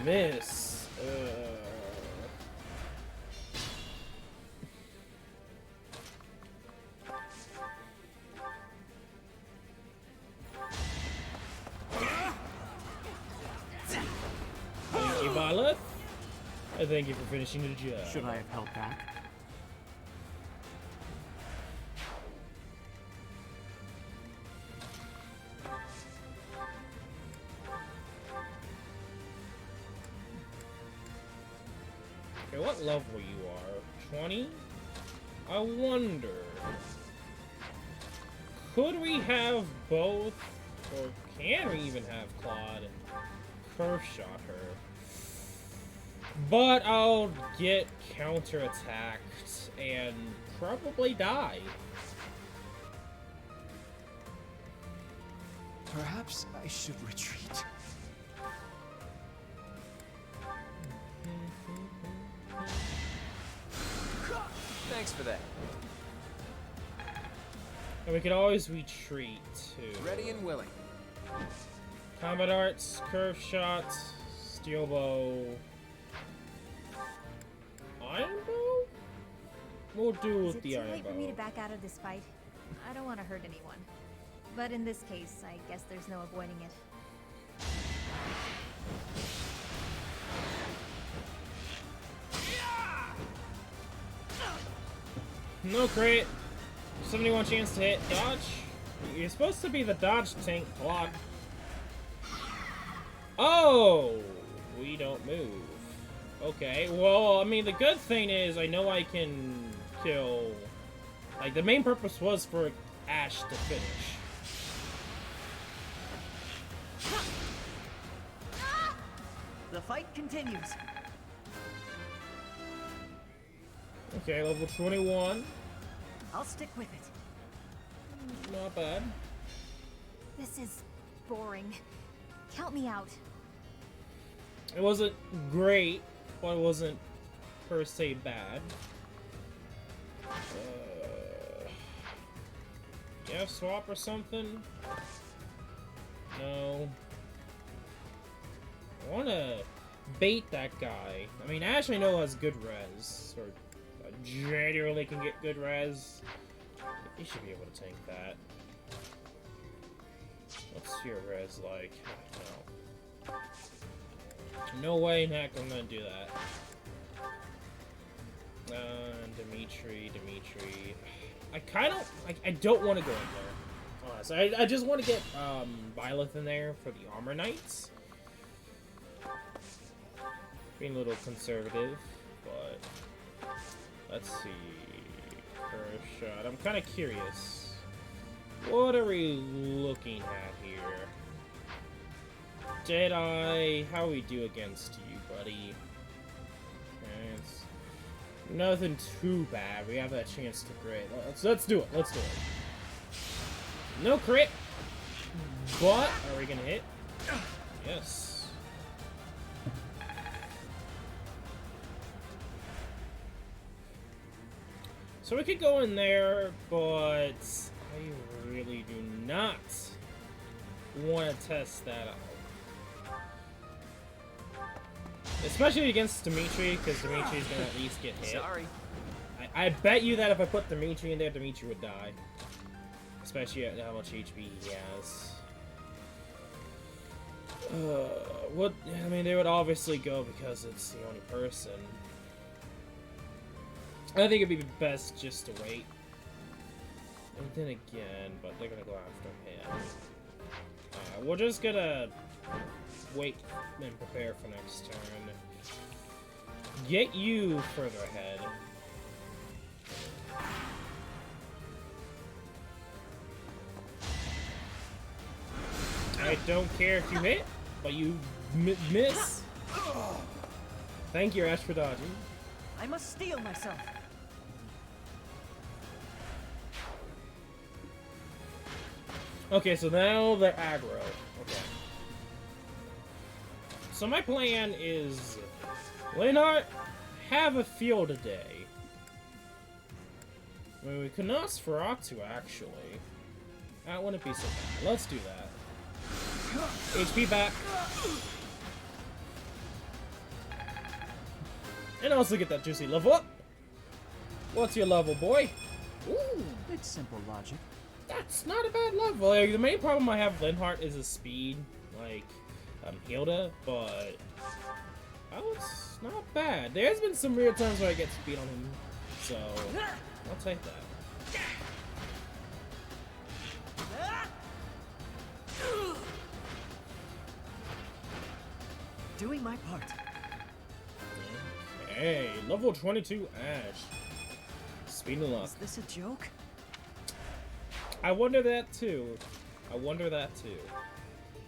miss. Thank you, Byleth. And thank you for finishing the job. Should I have held back? Okay, what level you are? 20? I wonder. Could we have both? Or can we even have Claude curve shot her? But I'll get counterattacked and probably die. Perhaps I should retreat. Thanks for that. And we could always retreat too. Ready and willing. Combat Arts, Curve Shot, Steel Bow, Iron Bow? we'll do Is with it the too iron late for me to bow. back out of this fight? I don't want to hurt anyone. But in this case, I guess there's no avoiding it. No crit. 71 chance to hit. Dodge. You're supposed to be the dodge tank. Block. Oh! We don't move. Okay, well, I mean, the good thing is I know I can kill... Like, the main purpose was for Ash to finish. The fight continues. Okay, level 21. I'll stick with it. Not bad. This is boring. Count me out. It wasn't great, but it wasn't per se bad. Yeah, swap or something? No. I want to bait that guy. I mean, Ash I know has good res, or generally can get good res. He should be able to tank that. What's your res like? No. No way in heck I'm gonna do that. Dimitri. I kind of, I don't want to go in there. Honestly, I just want to get Violet in there for the Armor Knights. Being a little conservative, but let's see. First shot. I'm kind of curious. What are we looking at here? Jedi, how we do against you, buddy? Okay, it's nothing too bad. We have that chance to crit. Let's do it. Let's do it. No crit, but are we gonna hit? Yes. So we could go in there, but I really do not want to test that out. Especially against Dimitri, because Dimitri's gonna at least get hit. Sorry. I bet you that if I put Dimitri in there, Dimitri would die. Especially at how much HP he has. What? I mean, they would obviously go because it's the only person. I think it'd be best just to wait. And then again, but they're gonna go after him. We're just gonna wait and prepare for next turn. Get you further ahead. I don't care if you hit, but you miss. Thank you, Ash, for dodging. I must steel myself. Okay, so now they're aggro. Okay. So my plan is, Leonard, have a field day. I mean, we could Nosferatu, actually. That wouldn't be so bad. Let's do that. HP back. And also get that juicy level up. What's your level, boy? Ooh. It's simple logic. That's not a bad level. Like, the main problem I have with Linhardt is his speed, like Hilda, but oh, it's not bad. There's been some weird times where I get speed on him, so I'll take that. Doing my part. Hey, level 22 Ash. Speed and luck. Is this a joke? I wonder that too.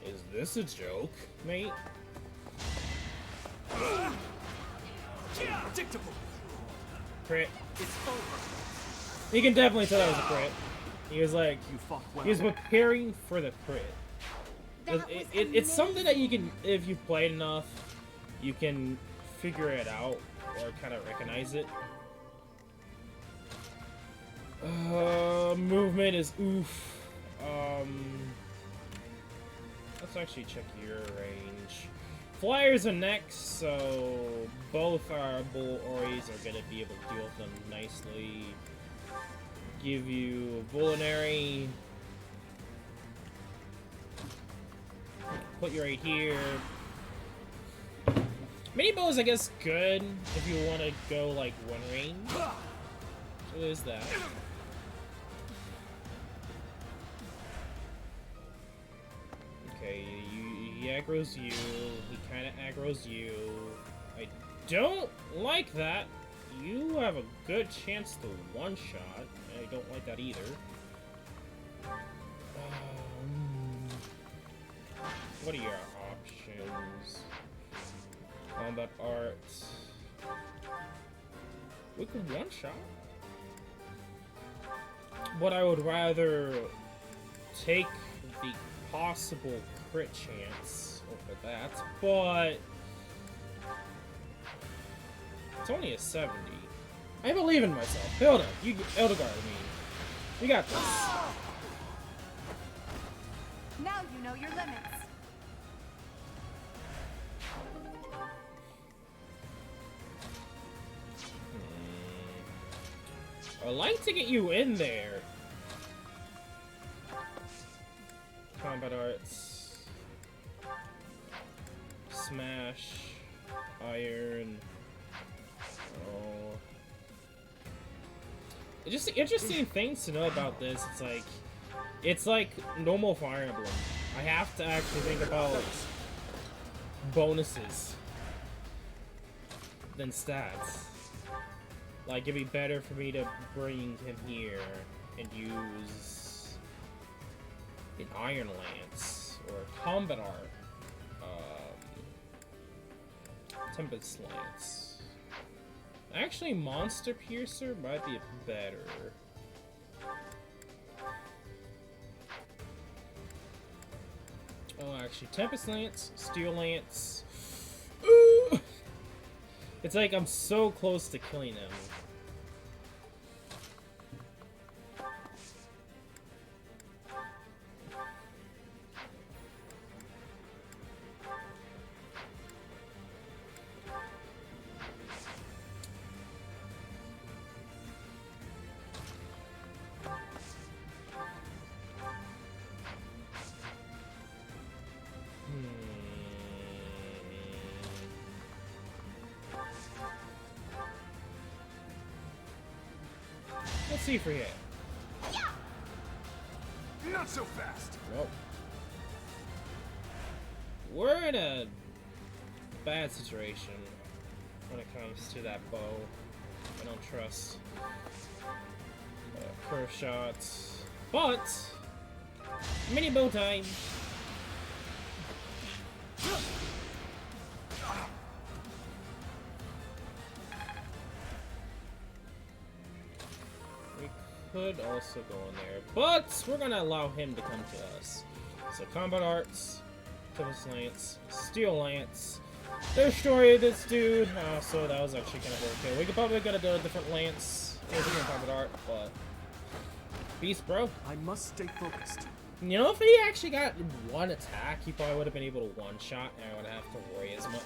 Is this a joke, mate? Predictable. Crit. It's over. You can definitely tell that was a crit. He was like, You fought well. he was preparing for the crit. It's something that you can, if you've played enough, you can figure it out or kind of recognize it. Movement is oof. Let's actually check your range. Flyers are next, so both our bull Oris are gonna be able to deal with them nicely. Give you Vulnerary. Put you right here. Mini bow is, I guess, good if you want to go like one range. So there's that. Okay, he aggroes you. He kind of aggroes you. I don't like that. You have a good chance to one-shot. I don't like that either. What are your options? Combat art. We could one-shot. But I would rather take the possible crit chance over that, but it's only a 70. I believe in myself. Hilda, you Eldegard, I mean. You got this. Now you know your limits. I'd like to get you in there. Combat arts. Smash. Iron. Oh. Just interesting things to know about this. It's like normal Fire Emblem. I have to actually think about bonuses than stats. Like, it'd be better for me to bring him here and use an Iron Lance or a Combat Art, Tempest Lance. Actually, Monster Piercer might be better. Oh, actually, Tempest Lance, Steel Lance. Ooh! It's like I'm so close to killing him. Let's see for hit. Not so fast. Nope. We're in a bad situation when it comes to that bow. I don't trust curve shots, but mini bow time. Could also go in there, but we're gonna allow him to come to us. So combat arts, Tempest Lance, Steel Lance, destroy this dude. So that was actually kind of okay. We could probably gotta do a different lance, a different combat art, but beast, bro. I must stay focused. You know, if he actually got one attack, he probably would have been able to one shot, and I wouldn't have to worry as much.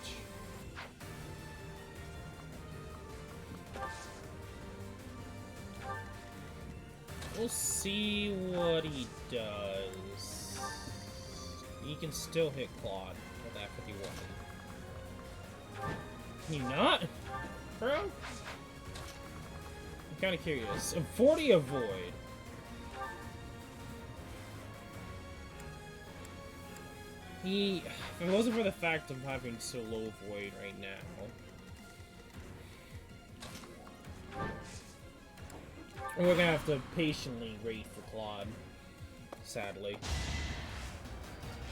We'll see what he does. He can still hit Claude with that 51. Can you not? Bro? I'm kind of curious. 40 avoid. If it wasn't for the fact of having so low void right now. We're gonna have to patiently wait for Claude, sadly.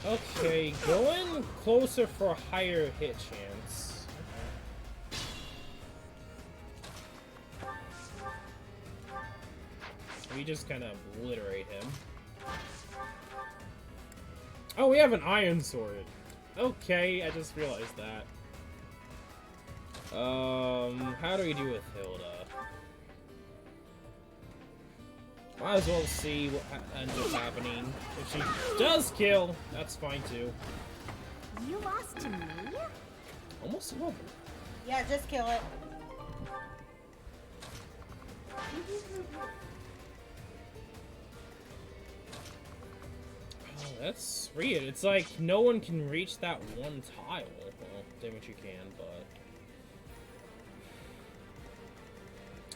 Okay, going closer for a higher hit chance. We just kind of obliterate him. Oh, we have an iron sword. Okay, I just realized that. How do we do with Hilda? Might as well see what ends up happening. If she does kill, that's fine too. You lost to me? Almost over. Yeah, just kill it. Oh, that's weird. It's like no one can reach that one tile. Well, damn it, you can, but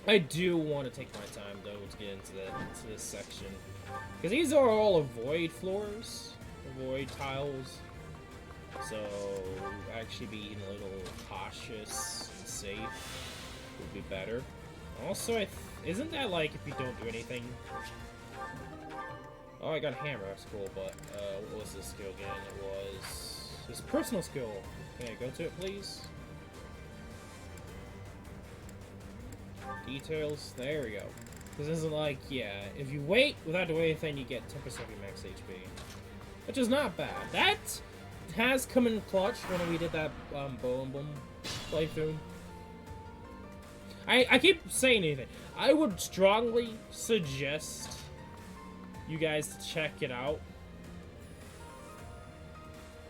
I do want to take my time though to get into this section, because these are all avoid floors, avoid tiles. So actually being a little cautious and safe would be better. Also, isn't that like if you don't do anything? Oh, I got a hammer. That's cool. But what was this skill again? It was this personal skill. Can I go to it, please? Details. There we go. This isn't like, yeah, if you wait without doing anything, you get 10% of your max HP, which is not bad. That has come in clutch when we did that Fire Emblem playthrough. I keep saying anything. I would strongly suggest you guys to check it out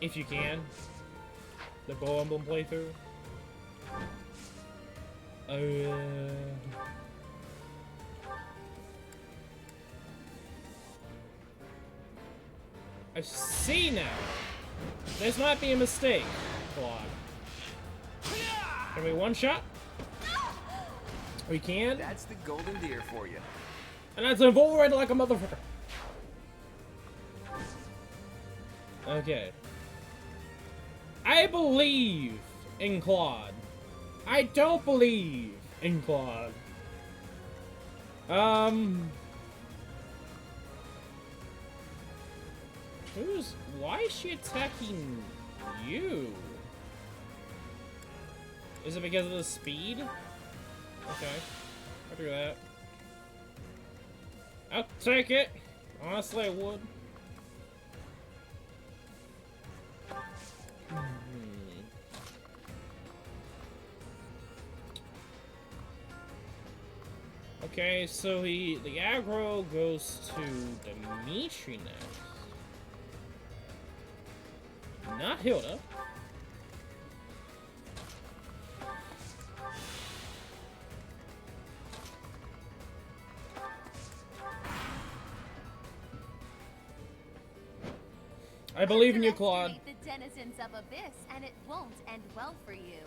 if you can. The Fire Emblem playthrough. I see now. This might be a mistake, Claude. Can we one shot? We can. That's the golden deer for you. And that's avoid like a motherfucker. Okay. I believe in Claude. I don't believe in Claude. Why is she attacking you? Is it because of the speed? Okay. I'll do that. I'll take it. Honestly, I would. Okay, so the aggro goes to Dimitri next. Not Hilda. I believe in you, Claude. The denizens of Abyss, and it won't end well for you.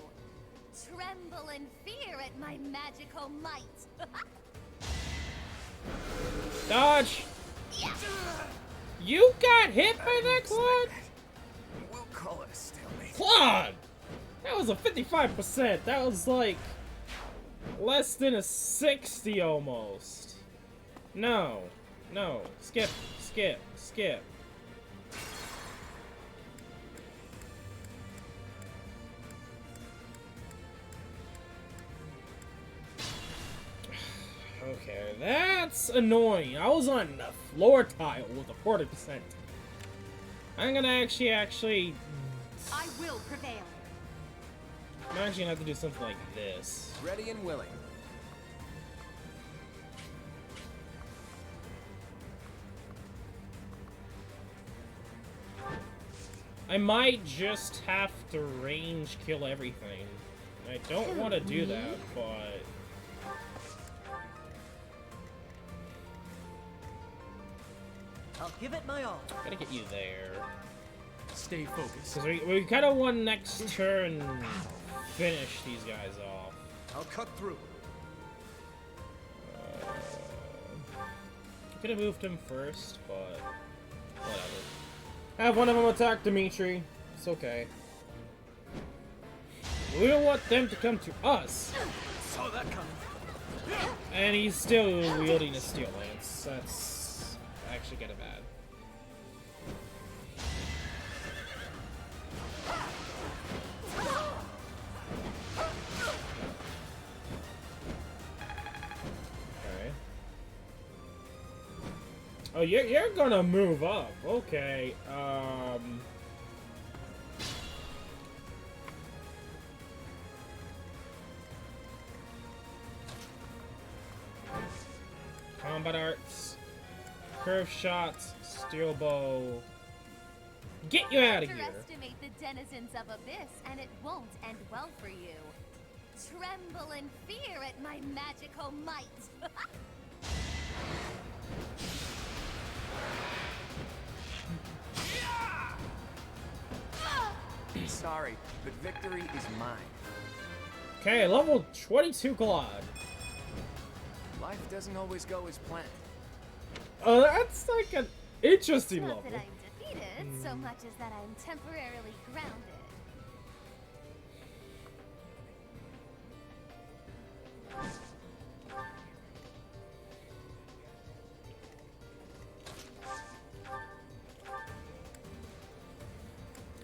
Tremble in fear at my magical might. Dodge! Yeah. You got hit by that, Claude? We'll call it a stalemate. Claude! That was a 55%. That was like less than a 60 almost. No. No. Skip. Skip. Skip. Okay, that's annoying. I was on the floor tile with a 40%. I'm gonna actually I will prevail. I'm actually gonna have to do something like this. Ready and willing. I might just have to range kill everything. I don't want to do that, but I'll give it my all. gotta get you there. Stay focused. Because we kind of want next turn finish these guys off. I'll cut through. I could have moved him first, but whatever. Have one of them attack Dimitri. It's okay. We don't want them to come to us. Saw that coming. And he's still wielding a steel lance. That's actually kind of bad. Okay. Oh, you're gonna move up. Okay. Combat arts, curve shots, steel bow. Get you out of here. Underestimate the denizens of Abyss, and it won't end well for you. Tremble in fear at my magical might. Sorry, but victory is mine. Okay, level 22 Claude. Life doesn't always go as planned. That's like an interesting Not level. that I'm defeated, so much as that I'm temporarily grounded.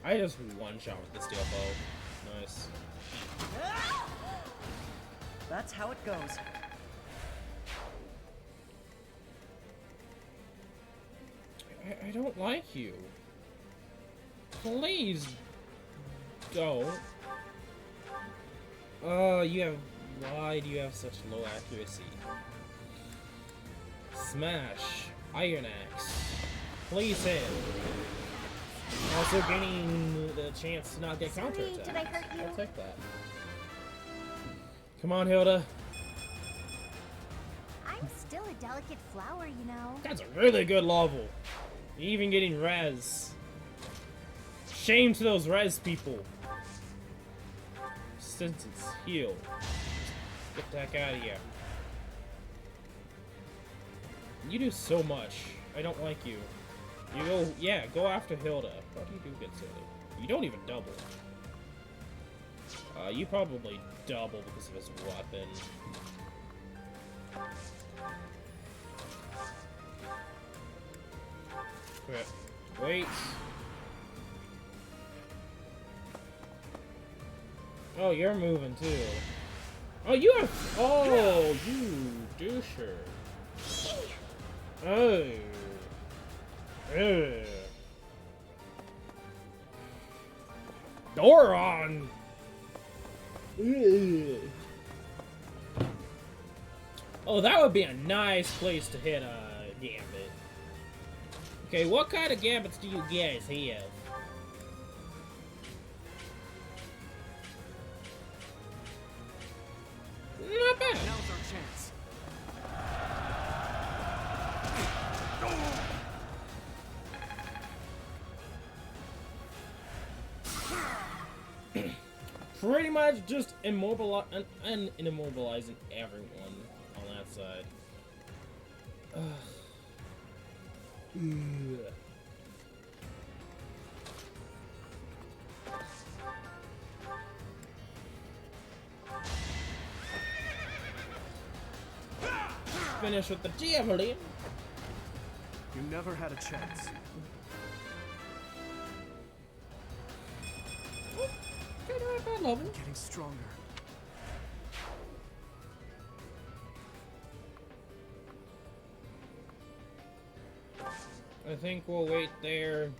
I just one shot with the steel bow. Nice. That's how it goes. I don't like you. Please don't. You have. Why do you have such low accuracy? Smash. Iron Axe. Please hit. Also gaining the chance to not get counterattacked. Did I hurt you? I'll take that. Come on, Hilda. I'm still a delicate flower, you know. That's a really good level. You're even getting res. Shame to those res people. Since it's healed. Get the heck out of here. You do so much. I don't like you. You go, yeah, go after Hilda. But you do get silly. You don't even double. You probably double because of his weapon. Crap. Wait. Oh, you're moving too. Oh, you have. Oh, you doucher. Oh. Ugh. Doron. Ugh. Oh, that would be a nice place to hit a gambit. Okay, what kind of gambits do you guys have? Not bad. Now's our chance. Pretty much just immobilizing everyone on that side. Ugh. Ugh. Finish with the javelin. You never had a chance. I'm getting stronger. I think we'll wait there.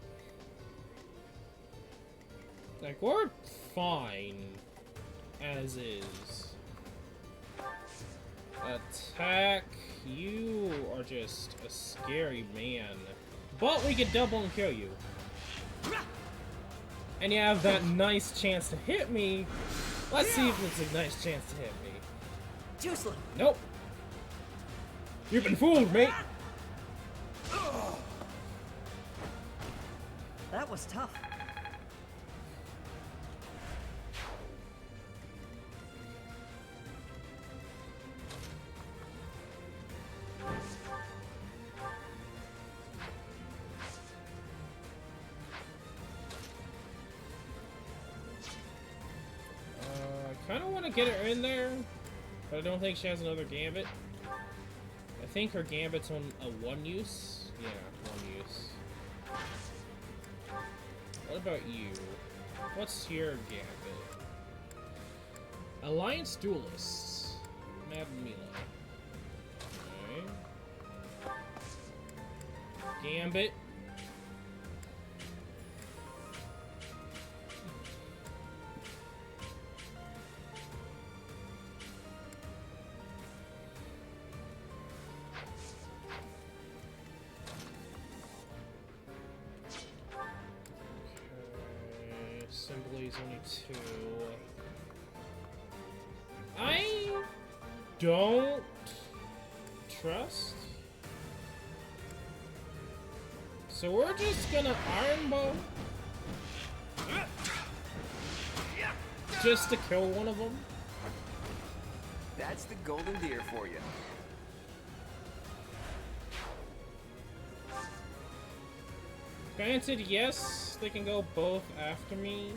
Like, we're fine as is. Attack. You are just a scary man. But we could double and kill you. And you have that nice chance to hit me. Let's see if it's a nice chance to hit me. Juiceland. Nope. You've been fooled, mate. That was tough. I kind of want to get her in there, but I don't think she has another gambit. I think her gambit's on a one use. Yeah, one use. What about you? What's your gambit? Alliance Duelists. Mad Melee. Okay. Gambit. Assembly's only 2. I don't trust. So we're just gonna Iron Bow just to kill one of them. That's the golden deer for you. Granted, yes, they can go both after me.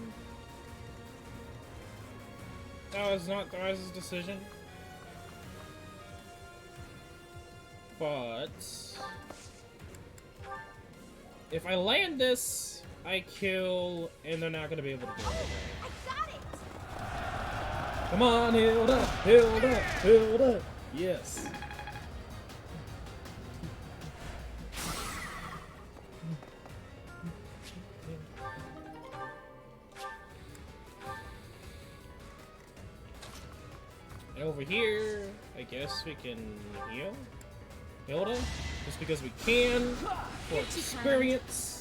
That was not Thrice's decision. But if I land this, I kill, and they're not gonna be able to do it. Come on, Hilda! Hilda! Hilda! Yes. And over here, I guess we can heal Hilda, just because we can, for experience.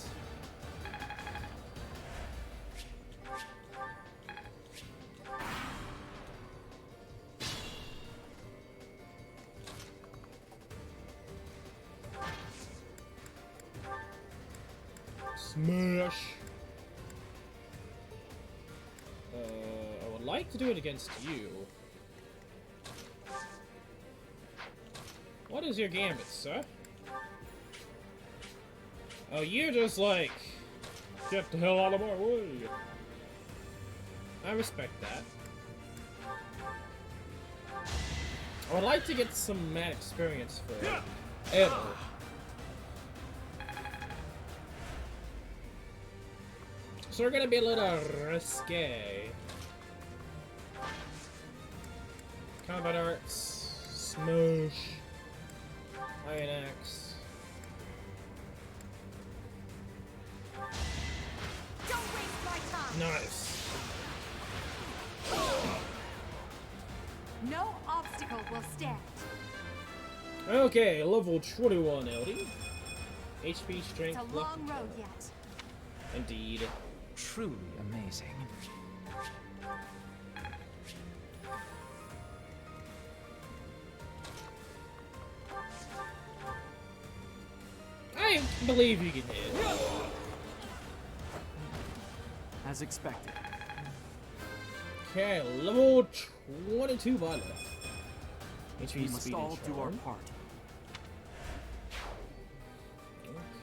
Smash! I would like to do it against you. What is your gambit, sir? Oh, you're just like, get the hell out of my way. I respect that. I would like to get some mad experience for Edo. So we're gonna be a little risque. Combat arts, smoosh, iron axe. Don't waste my time. Nice. No obstacle will stand. Okay, level 21, LD. HP, strength, It's a long road yet. Indeed. Truly amazing. I believe you can hit. As expected. Okay, level 22 by left. HP, We must speed, all and do our charm. part.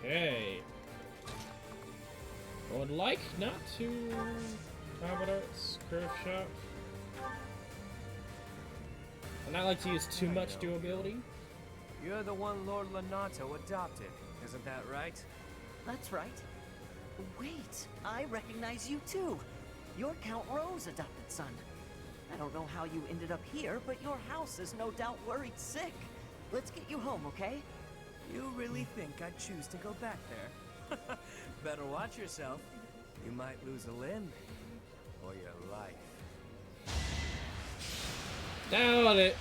Okay. I would like not to combat arts, curve shot. And I like to use too much durability. You're the one Lord Lonato adopted, isn't that right? That's right. Wait, I recognize you too. You're Count Rowe's adopted son. I don't know how you ended up here, but your house is no doubt worried sick. Let's get you home, okay? You really think I'd choose to go back there? Better watch yourself. You might lose a limb. Or your life. Doubt it.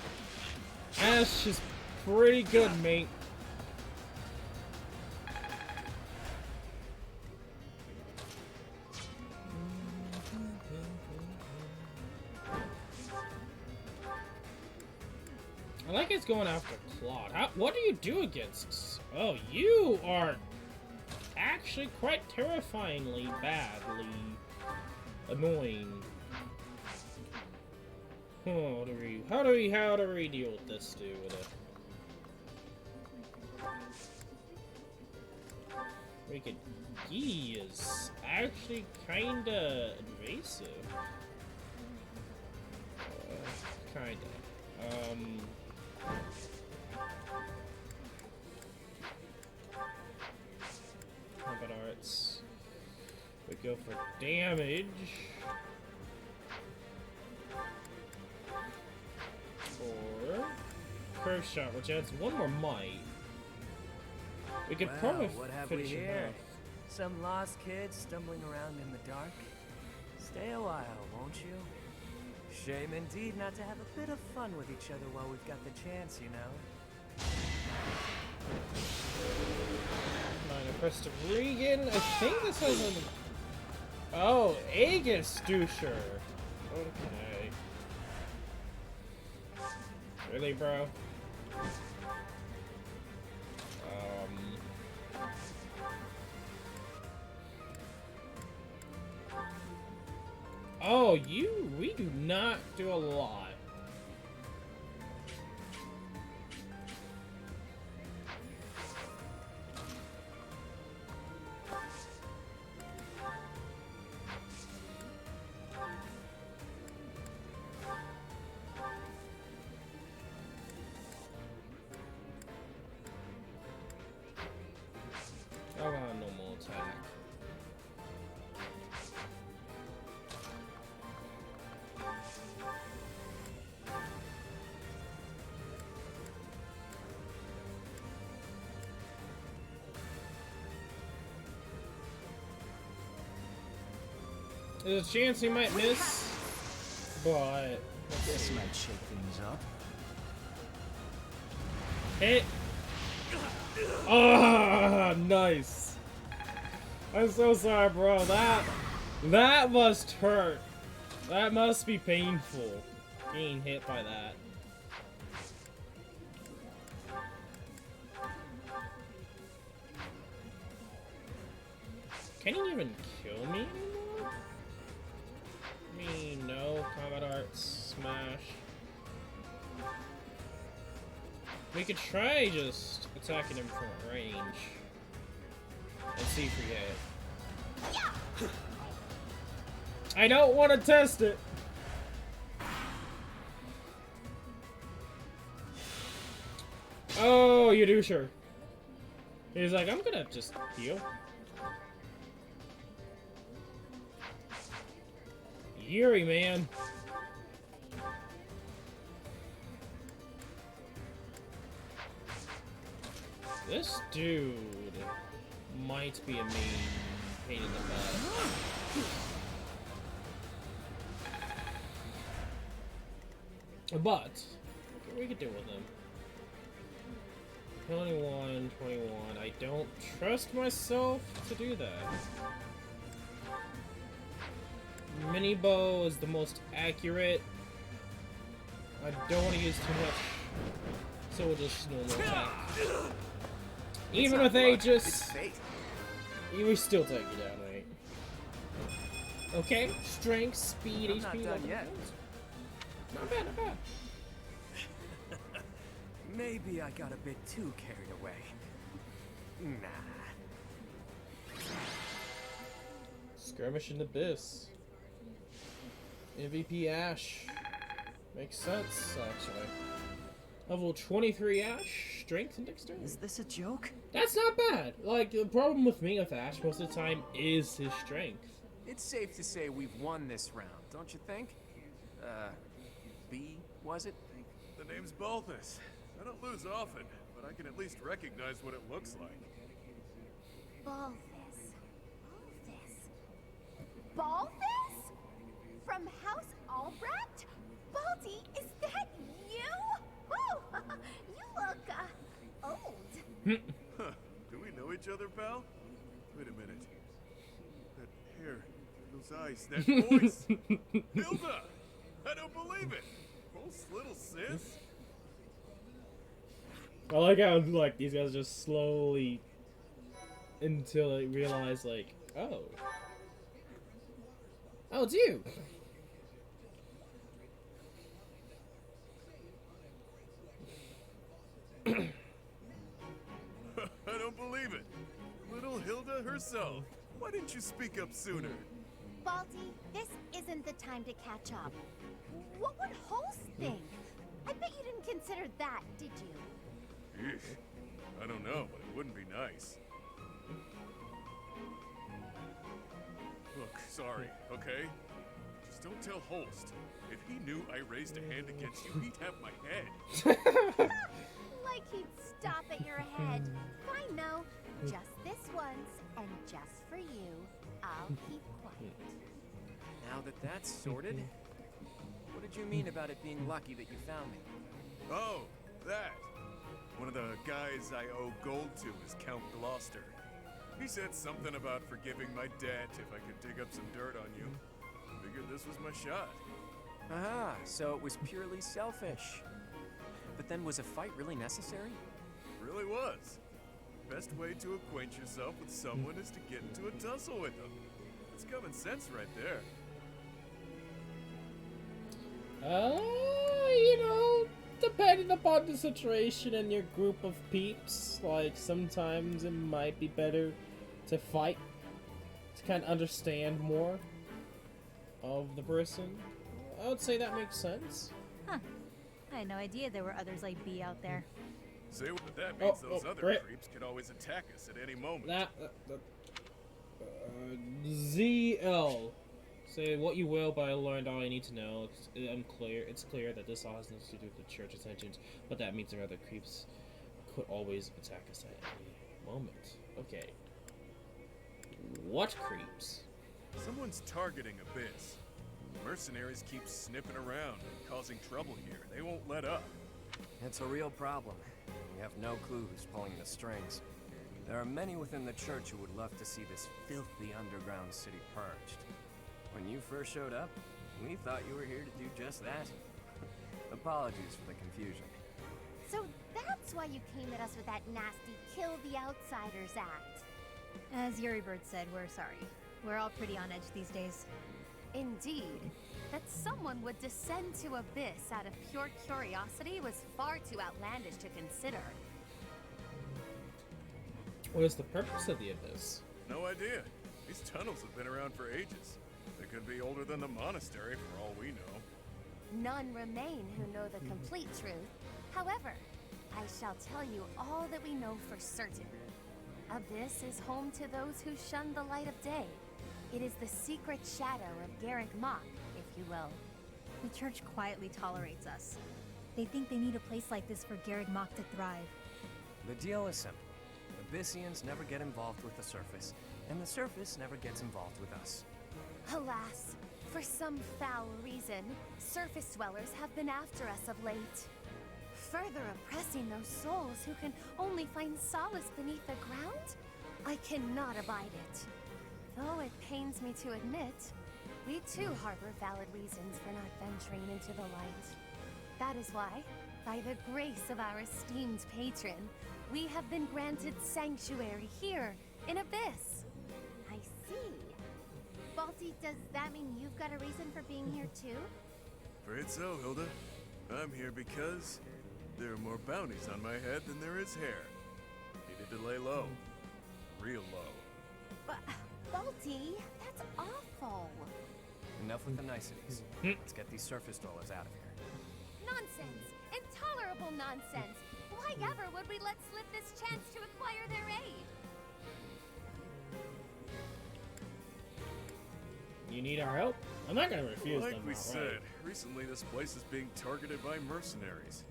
Ash is pretty good, mate. I like it's going after Claude. What do you do against? Oh, you are actually quite terrifyingly badly annoying. How do we deal with this dude? He is actually kinda invasive. Kinda. Combat arts. We go for damage. Or curve shot, which adds one more might. We could probably what have we finish him here? off. Some lost kids stumbling around in the dark? Stay a while, won't you? Shame indeed not to have a bit of fun with each other while we've got the chance, you know? Minor Crest of Regan. I think this has an Oh, Aegis Dusher. Okay. Really, bro? Oh, we do not do a lot. I got no more attack. There's a chance he might miss, but this might shake things up. Hit. Ah, nice. I'm so sorry, bro. That must hurt. That must be painful. Being hit by that. Can he even kill me anymore? I mean, no. Combat arts, smash. We could try just attacking him from range. And see if we hit. I don't want to test it! Oh, you do sure. He's like, I'm gonna just heal. Yuri, man. This dude might be a mean pain in the butt. But we could deal with him. 21, 21. I don't trust myself to do that. Mini bow is the most accurate. I don't want to use too much, so we'll just normal attack. Even with Aegis, we still take you down, right? Okay, strength, speed, I'm HP. Not done yet. Not bad, not bad. Maybe I got a bit too carried away. Nah. Skirmish in the Abyss. MVP Ash. Makes sense, actually. Level 23 Ash, strength and dexterity. Is this a joke? That's not bad. Like, the problem with me with Ash most of the time is his strength. It's safe to say we've won this round, don't you think? B, was it? The name's Balthus. I don't lose often, but I can at least recognize what it looks like. Balthus. Balthus? From House Albrecht? Baldy, is that you? Oh, you look, old. Huh. Do we know each other, pal? Wait a minute. That hair, those eyes, that voice. Hilda! I don't believe it! Most little sis? I like how, like, these guys just slowly, until they realize, like, oh. Oh, it's you! I don't believe it. Little Hilda herself. Why didn't you speak up sooner? Baldy, this isn't the time to catch up. What would Holst think? I bet you didn't consider that, did you? Eesh. I don't know, but it wouldn't be nice. Look, sorry, okay? Just don't tell Holst. If he knew I raised a hand against you, he'd have my head. Like he'd stop at your head. Fine, no. Just this once, and just for you, I'll keep quiet. Now that that's sorted, what did you mean about it being lucky that you found me? Oh, that. One of the guys I owe gold to is Count Gloucester. He said something about forgiving my debt if I could dig up some dirt on you. Figured this was my shot. Aha, so it was purely selfish. But then was a fight really necessary? Really was. Best way to acquaint yourself with someone is to get into a tussle with them. It's common sense right there. You know, depending upon the situation and your group of peeps, like, sometimes it might be better to fight, to kind of understand more of the person. I would say that makes sense. Huh. I had no idea there were others like B out there. Say what that means those other creeps could always attack us at any moment. ZL. Say what you will, but I learned all I need to know. It's clear that this all has nothing to do with the church's intentions, but that means there are other creeps could always attack us at any moment. Okay. What creeps? Someone's targeting Abyss. Mercenaries keep sniffing around and causing trouble here. They won't let up. It's a real problem. We have no clue who's pulling the strings. There are many within the church who would love to see this filthy underground city purged. When you first showed up, we thought you were here to do just that. Apologies for the confusion. So that's why you came at us with that nasty Kill the Outsiders act. As Yuri Bird said, we're sorry. We're all pretty on edge these days. Indeed. That someone would descend to Abyss out of pure curiosity was far too outlandish to consider. What is the purpose of the Abyss? No idea. These tunnels have been around for ages. They could be older than the monastery for all we know. None remain who know the complete truth. However, I shall tell you all that we know for certain. Abyss is home to those who shun the light of day. It is the secret shadow of Garrick Mach, if you will. The church quietly tolerates us. They think they need a place like this for Garrick Mach to thrive. The deal is simple. Abyssians never get involved with the surface, and the surface never gets involved with us. Alas, for some foul reason, surface dwellers have been after us of late. Further oppressing those souls who can only find solace beneath the ground? I cannot abide it. Though it pains me to admit, we too harbor valid reasons for not venturing into the light. That is why, by the grace of our esteemed patron, we have been granted sanctuary here in Abyss. I see. Balti, does that mean you've got a reason for being here too? Afraid so, Hilda. I'm here because there are more bounties on my head than there is hair. Needed to lay low. Real low. But, Balti, that's awful. Enough with the niceties. Let's get these surface dwellers out of here. Nonsense! Intolerable nonsense! Why ever would we let slip this chance to acquire their aid? You need our help? I'm not gonna refuse like them. we said, recently this place is being targeted by mercenaries.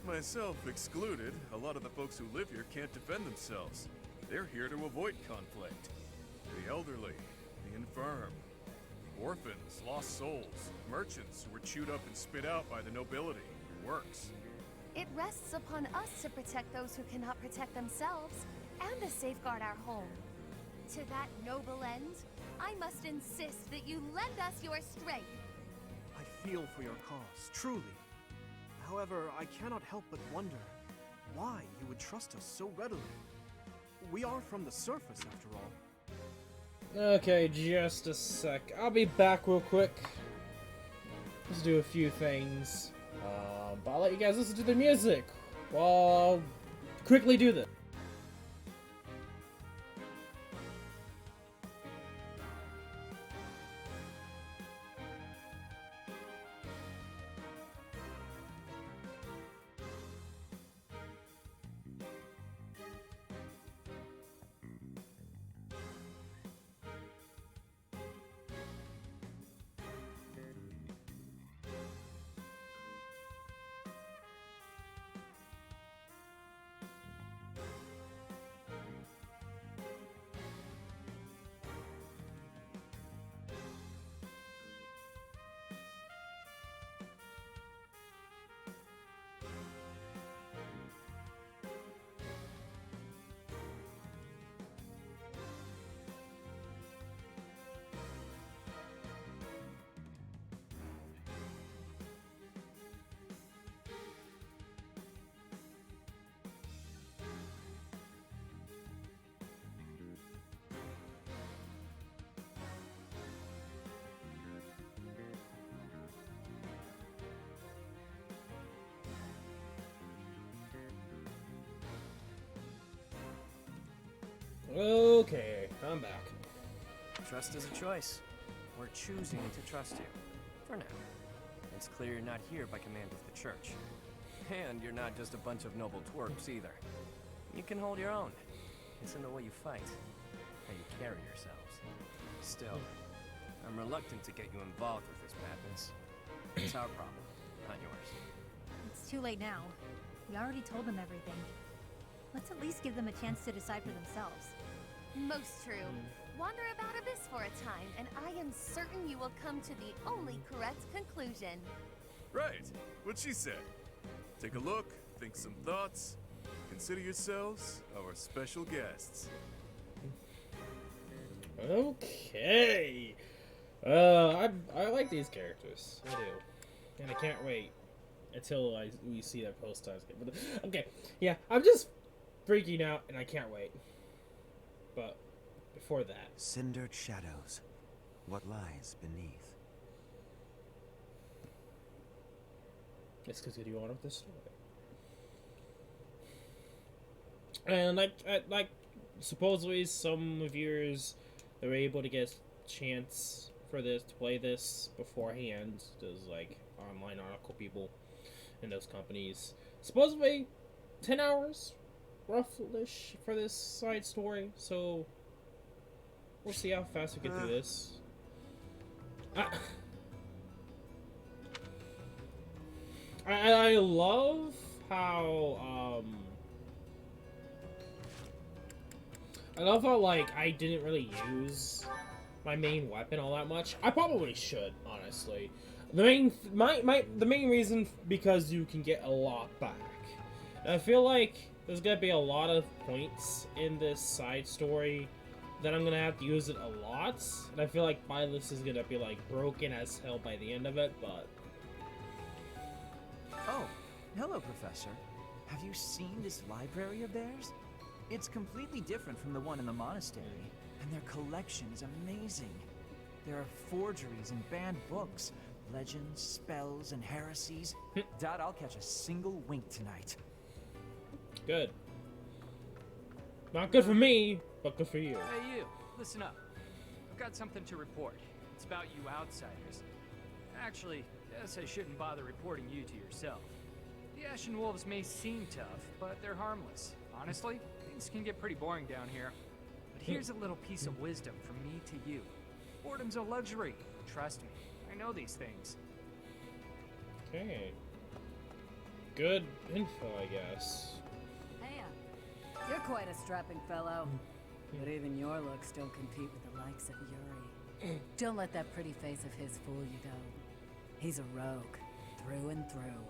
Myself excluded, a lot of the folks who live here can't defend themselves. They're here to avoid conflict. The elderly, the infirm, orphans, lost souls, merchants who were chewed up and spit out by the nobility. Works. It rests upon us to protect those who cannot protect themselves, and to safeguard our home. To that noble end, I must insist that you lend us your strength. I feel for your cause, truly. However, I cannot help but wonder why you would trust us so readily. We are from the surface, after all. Okay, just a sec. I'll be back real quick. Let's do a few things. But I'll let you guys listen to the music while I'll quickly do this. Okay, I'm back. Trust is a choice. We're choosing to trust you. For now. It's clear you're not here by command of the church. And you're not just a bunch of noble twerps either. You can hold your own. It's in the way you fight, how you carry yourselves. Still, I'm reluctant to get you involved with this madness. It's our problem, not yours. It's too late now. We already told them everything. Let's at least give them a chance to decide for themselves. Most true. Wander about Abyss for a time, and I am certain you will come to the only correct conclusion. Right, what she said. Take a look, think some thoughts. Consider yourselves our special guests. Okay. I like these characters. I do, and I can't wait until we see that post times. Okay, yeah, I'm just freaking out, and I can't wait. But before that, Cindered shadows. What lies beneath? let's continue on with this story. And like supposedly some viewers, they were able to get a chance for this to play this beforehand. There's like online article people in those companies. Supposedly 10 hours roughly for this side story, so we'll see how fast we get through this. I love how like I didn't really use my main weapon all that much. I probably should, honestly. The main reason because you can get a lot back. And I feel like there's gonna be a lot of points in this side story that I'm gonna have to use it a lot. And I feel like my list is gonna be like broken as hell by the end of it, but Oh, hello, Professor. Have you seen this library of theirs? It's completely different from the one in the monastery, and their collection is amazing. There are forgeries and banned books, legends, spells, and heresies. Doubt I'll catch a single wink tonight. good. Not good for me, but good for you. Hey, you. Listen up. I've got something to report. It's about you outsiders. Actually, guess I shouldn't bother reporting you to yourself. The Ashen Wolves may seem tough, but they're harmless. Honestly, things can get pretty boring down here. But here's a little piece of wisdom from me to you. Boredom's a luxury. Trust me, I know these things. Okay. Good info, I guess. Hey, you're quite a strapping fellow. But even your looks don't compete with the likes of Yuri. Don't let that pretty face of his fool you, though. He's a rogue, through and through.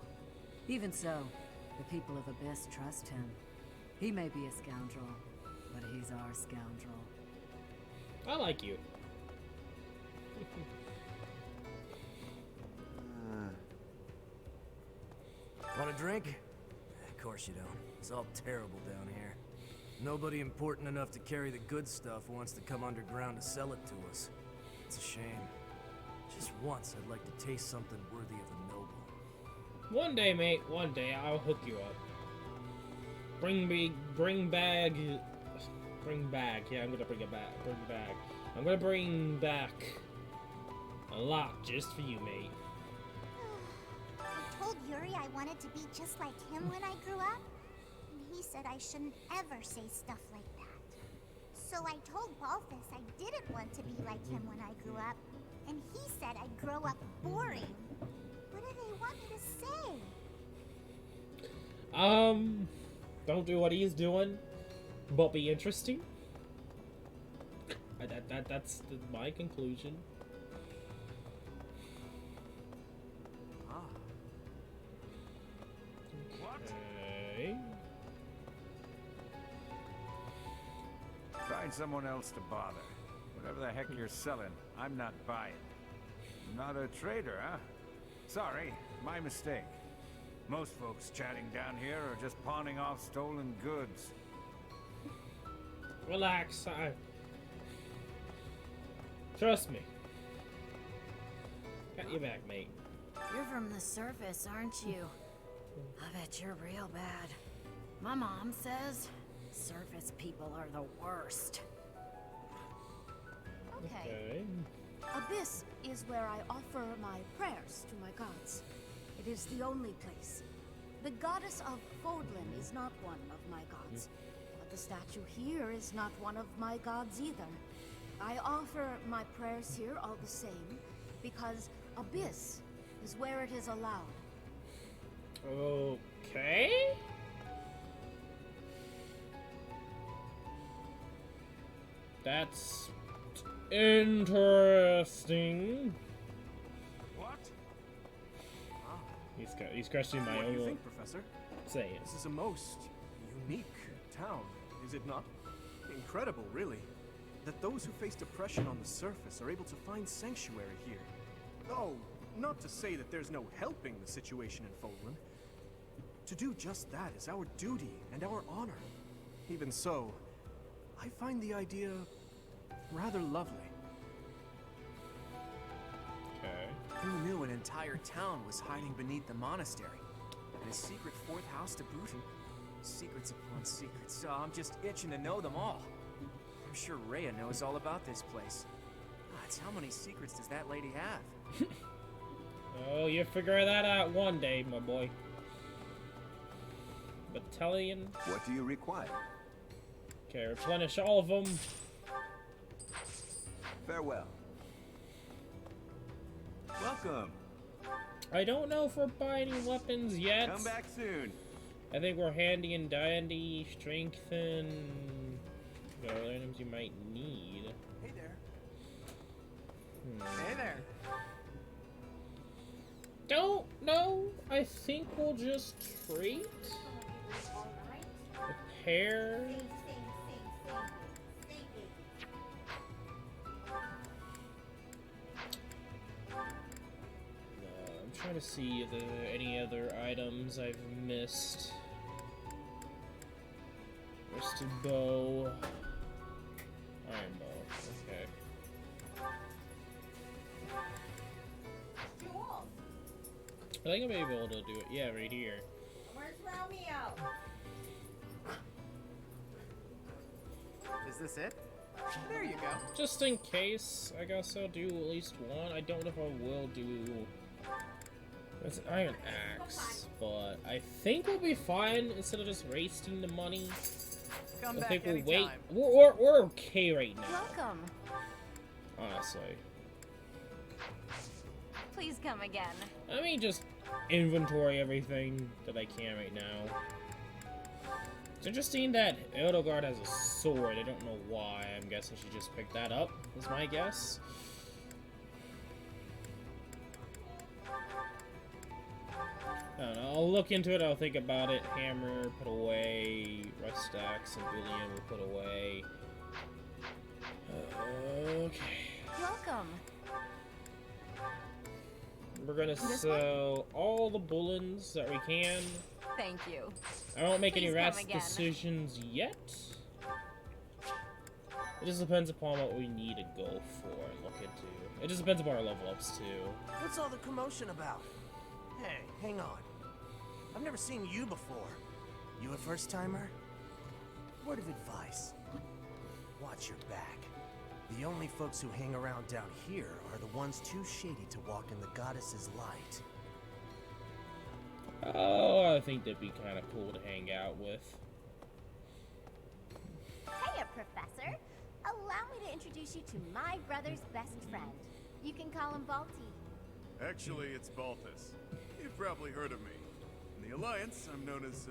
Even so, the people of Abyss trust him. He may be a scoundrel, but he's our scoundrel. I like you. Want a drink? Of course you don't. It's all terrible down here. Nobody important enough to carry the good stuff wants to come underground to sell it to us. It's a shame. Just once I'd like to taste something worthy of a noble. One day, mate, one day, I'll hook you up. Bring back. Yeah, I'm gonna bring it back. I'm gonna bring back a lot just for you, mate. I told Yuri I wanted to be just like him when I grew up, and he said I shouldn't ever say stuff like that. So I told Balthus I didn't want to be like him when I grew up, and he said I'd grow up boring. What do they want me to say? Don't do what he's doing, but be interesting. That's my conclusion. Okay. Find someone else to bother. Whatever the heck you're selling, I'm not buying. Not a trader, huh? Sorry, my mistake. Most folks chatting down here are just pawning off stolen goods. Relax, trust me. Got your back, mate. You're from the surface, aren't you? I bet you're real bad. My mom says Surface people are the worst. Okay. Abyss is where I offer my prayers to my gods. It is the only place. The goddess of Fodlan is not one of my gods. But the statue here is not one of my gods either. I offer my prayers here all the same, because Abyss is where it is allowed. Okay. That's interesting. What? He's questioning my What do you own. think, Professor? Say it. This is a most unique town, is it not? Incredible, really, that those who face depression on the surface are able to find sanctuary here. Oh, not to say that there's no helping the situation in Fodlan. To do just that is our duty and our honor. Even so, I find the idea rather lovely. Okay. Who knew an entire town was hiding beneath the monastery? And a secret fourth house to boot? Secrets upon secrets. So I'm just itching to know them all. I'm sure Rhea knows all about this place. God, how many secrets does that lady have? Oh, you figure that out one day, my boy. Battalion. What do you require? Okay, replenish all of them. Farewell. Welcome. I don't know if we're buying any weapons yet. Come back soon. I think we're handy and dandy, strengthen. Got other items you might need. Hey there. Hey there. Don't know. I think we'll just treat. Repair. I'm trying to see if there are any other items I've missed. Rusted bow. Iron bow. Okay. I think I may be able to do it. Yeah, right here. Where's Romeo? Is this it? There you go. Just in case, I guess I'll do at least one. I don't know if I will do. It's an iron axe, but I think we'll be fine instead of just wasting the money. Come I back think we'll anytime. wait. We're okay right now. Welcome. Honestly. Please come again. Let me just inventory everything that I can right now. It's interesting that Edelgard has a sword. I don't know why. I'm guessing she just picked that up, is my guess. I don't know. I'll look into it. I'll think about it. Hammer, put away. Rust axe and bullion will put away. Okay. Welcome. We're gonna sell all the bullets that we can. Thank you. I won't make any Please rash come again. decisions yet. It just depends upon what we need to go for and look into. It just depends upon our level ups too. What's all the commotion about? Hey, hang on. I've never seen you before. You a first-timer? Word of advice. Watch your back. The only folks who hang around down here are the ones too shady to walk in the goddess's light. Oh, I think that'd be kind of cool to hang out with. Hiya, Professor. Allow me to introduce you to my brother's best friend. You can call him Balti. Actually, it's Baltus. You've probably heard of me. In the Alliance, I'm known as,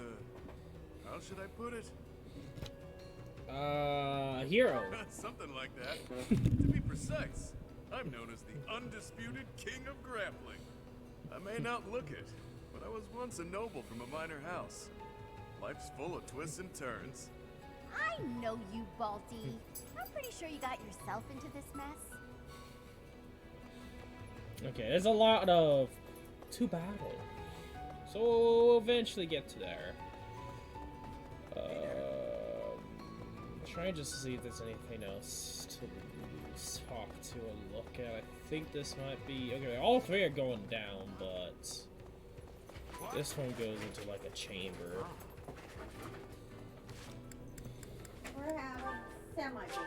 how should I put it? Hero. Something like that. To be precise, I'm known as the undisputed king of grappling. I may not look it, but I was once a noble from a minor house. Life's full of twists and turns. I know you, Balti. I'm pretty sure you got yourself into this mess. Okay, there's a lot of to battle. So we'll eventually get to there. Trying just to see if there's anything else to talk to or look at. I think this might be okay. All three are going down, but this one goes into like a chamber. semi-big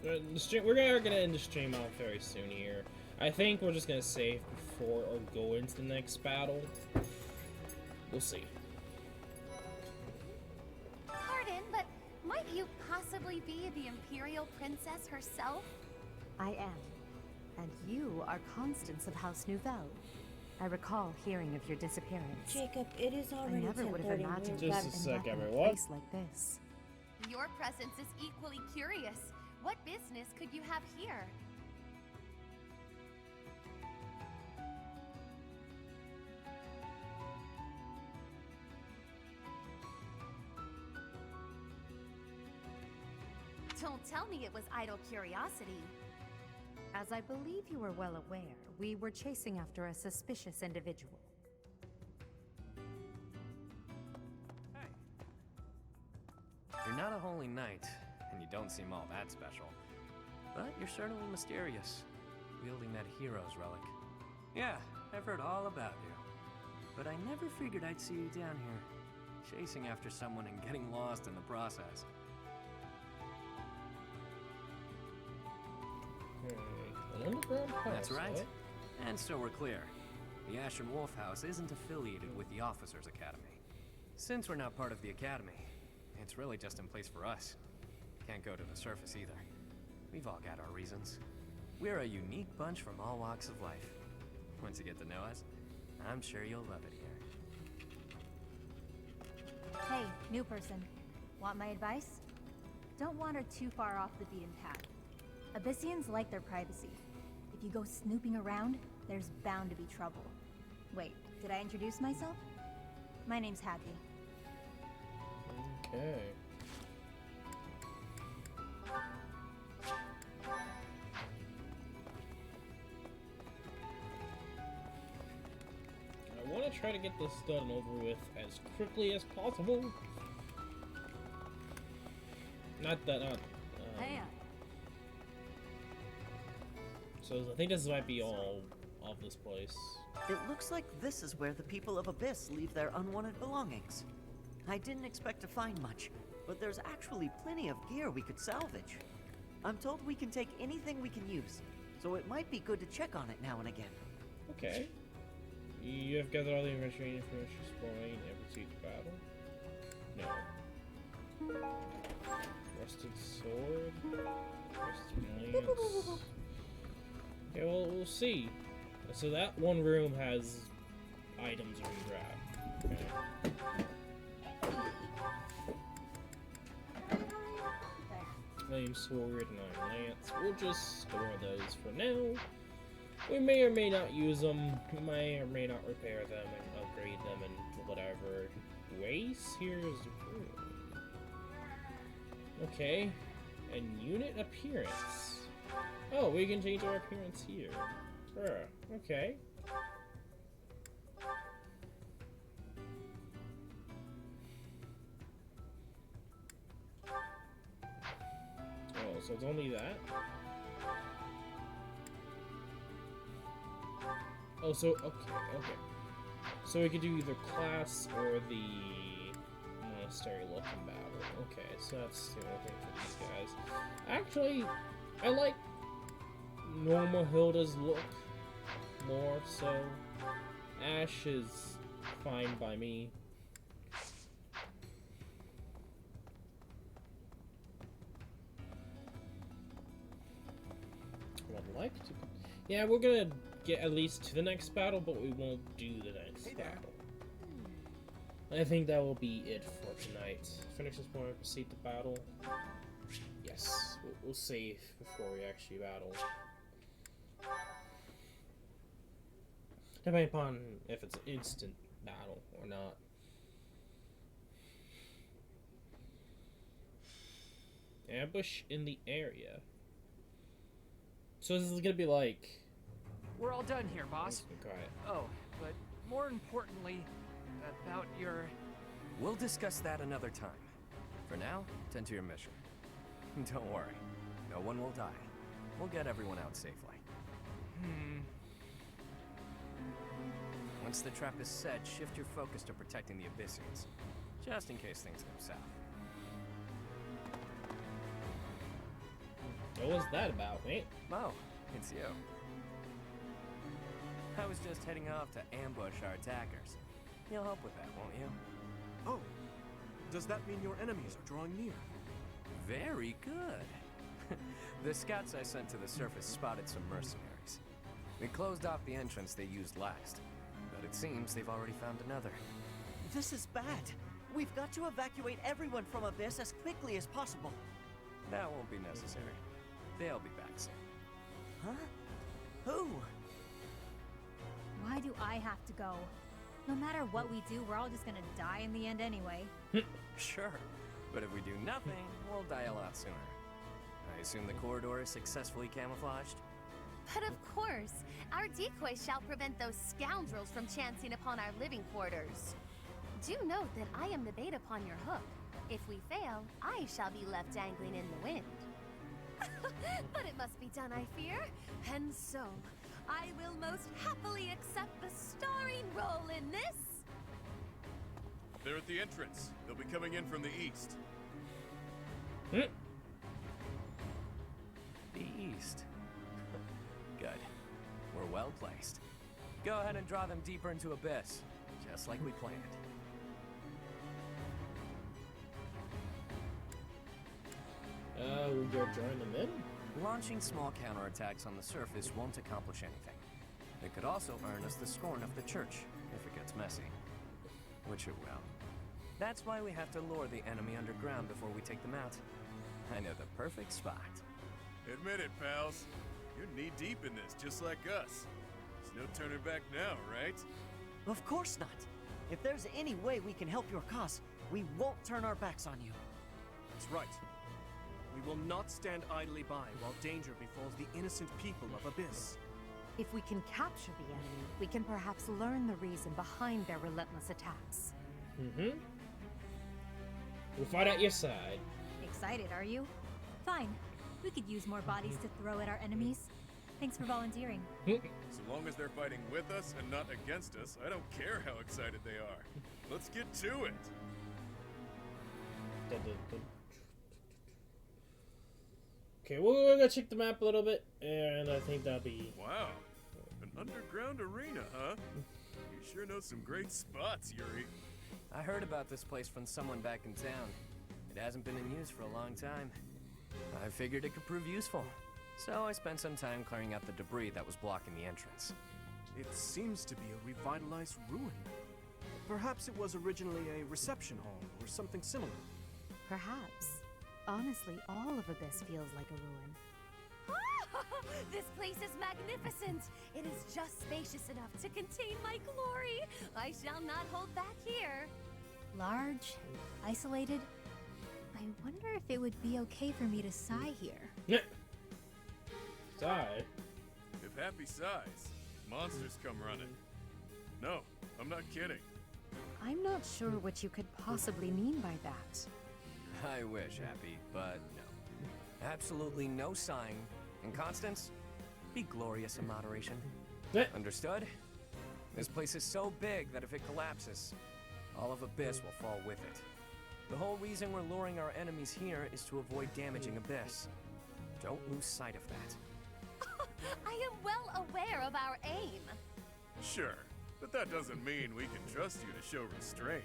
bones, okay? We're gonna end the stream off very soon here. I think we're just gonna save before or go into the next battle. We'll see. Pardon, but might you possibly be the Imperial Princess herself? I am. And you are Constance of House Nouvelle. I recall hearing of your disappearance. Jacob, it is already I never would have 10:30. imagined Just you a would end sec, up in a everyone. place like this. Your presence is equally curious. What business could you have here? Don't tell me it was idle curiosity. As I believe you are well aware, we were chasing after a suspicious individual. You're not a holy knight, and you don't seem all that special. But you're certainly mysterious, wielding that hero's relic. Yeah, I've heard all about you. But I never figured I'd see you down here, chasing after someone and getting lost in the process. An underground house, That's right. what? And so we're clear. The Ashen Wolf House isn't affiliated with the Officers Academy. Since we're not part of the Academy, it's really just in place for us. Can't go to the surface either. We've all got our reasons. We're a unique bunch from all walks of life. Once you get to know us, I'm sure you'll love it here. Hey, new person. Want my advice? Don't wander too far off the beaten path. Abyssians like their privacy. If you go snooping around, there's bound to be trouble. Wait, did I introduce myself? My name's Happy. Okay. I want to try to get this done over with as quickly as possible. Not that, so I think this might be all of this place. It looks like this is where the people of Abyss leave their unwanted belongings. I didn't expect to find much, but there's actually plenty of gear we could salvage. I'm told we can take anything we can use, so it might be good to check on it now and again. Okay. You have gathered all the information exploring every seat battle? No. Rusted sword? Rusted lance? Okay, well, we'll see. So that one room has items you can grab. Okay. Flame sword and iron lance. We'll just store those for now. We may or may not use them. We may or may not repair them and upgrade them and whatever ways. Here's the room. Okay. And unit appearance. Oh, we can change our appearance here. Okay. Oh, so it's only that? Oh, so, okay. So we could do either class or the monastery looking battle. Okay, so that's the only thing for these guys. Actually, I like normal Hilda's look more, so Ash is fine by me. I'd like to. Yeah, we're gonna get at least to the next battle, but we won't do the next battle. I think that will be it for tonight. Finish this point, proceed to battle. Yes, we'll save before we actually battle. Depending upon if it's an instant battle or not. Ambush in the area. So this is gonna be like... We're all done here, boss. Got it. Oh, but more importantly, about your... We'll discuss that another time. For now, tend to your mission. Don't worry, no one will die. We'll get everyone out safely. Once the trap is set, shift your focus to protecting the Abyssians, just in case things go south. What was that about, mate? Mo, it's you. I was just heading off to ambush our attackers. You'll help with that, won't you? Oh, does that mean your enemies are drawing near? Very good. The scouts I sent to the surface spotted some mercenaries. We closed off the entrance they used last, but it seems they've already found another. This is bad. We've got to evacuate everyone from Abyss as quickly as possible. That won't be necessary. They'll be back soon. Huh? Who? Why do I have to go? No matter what we do, we're all just gonna die in the end anyway. Sure, but if we do nothing, we'll die a lot sooner. I assume the corridor is successfully camouflaged? But of course, our decoy shall prevent those scoundrels from chancing upon our living quarters. Do note that I am the bait upon your hook. If we fail, I shall be left dangling in the wind. But it must be done, I fear. And so, I will most happily accept the starring role in this. They're at the entrance. They'll be coming in from the east. The east. Good. We're well placed. Go ahead and draw them deeper into Abyss, just like we planned. We go join them in? Launching small counterattacks on the surface won't accomplish anything. It could also earn us the scorn of the church, if it gets messy. Which it will. That's why we have to lure the enemy underground before we take them out. I know the perfect spot. Admit it, pals. You're knee-deep in this, just like us. There's no turning back now, right? Of course not. If there's any way we can help your cause, we won't turn our backs on you. That's right. We will not stand idly by while danger befalls the innocent people of Abyss. If we can capture the enemy, we can perhaps learn the reason behind their relentless attacks. Mm-hmm. We'll fight at your side. Excited, are you? Fine. We could use more bodies to throw at our enemies. Thanks for volunteering. So long as they're fighting with us and not against us, I don't care how excited they are. Let's get to it. Okay, we're gonna check the map a little bit, and I think that'll be... Wow, an underground arena, huh? You sure know some great spots, Yuri. I heard about this place from someone back in town. It hasn't been in use for a long time. I figured it could prove useful. So I spent some time clearing out the debris that was blocking the entrance. It seems to be a revitalized ruin. Perhaps it was originally a reception hall or something similar. Perhaps. Honestly, all of Abyss feels like a ruin. This place is magnificent. It is just spacious enough to contain my glory. I shall not hold back here. Large, isolated. I wonder if it would be okay for me to sigh here. Yeah. Sigh? If Happy sighs, monsters come running. No, I'm not kidding. I'm not sure what you could possibly mean by that. I wish, Happy, but no. Absolutely no sighing. And Constance, be glorious in moderation. Understood? This place is so big that if it collapses, all of Abyss will fall with it. The whole reason we're luring our enemies here is to avoid damaging Abyss. Don't lose sight of that. I am well aware of our aim. Sure, but that doesn't mean we can trust you to show restraint.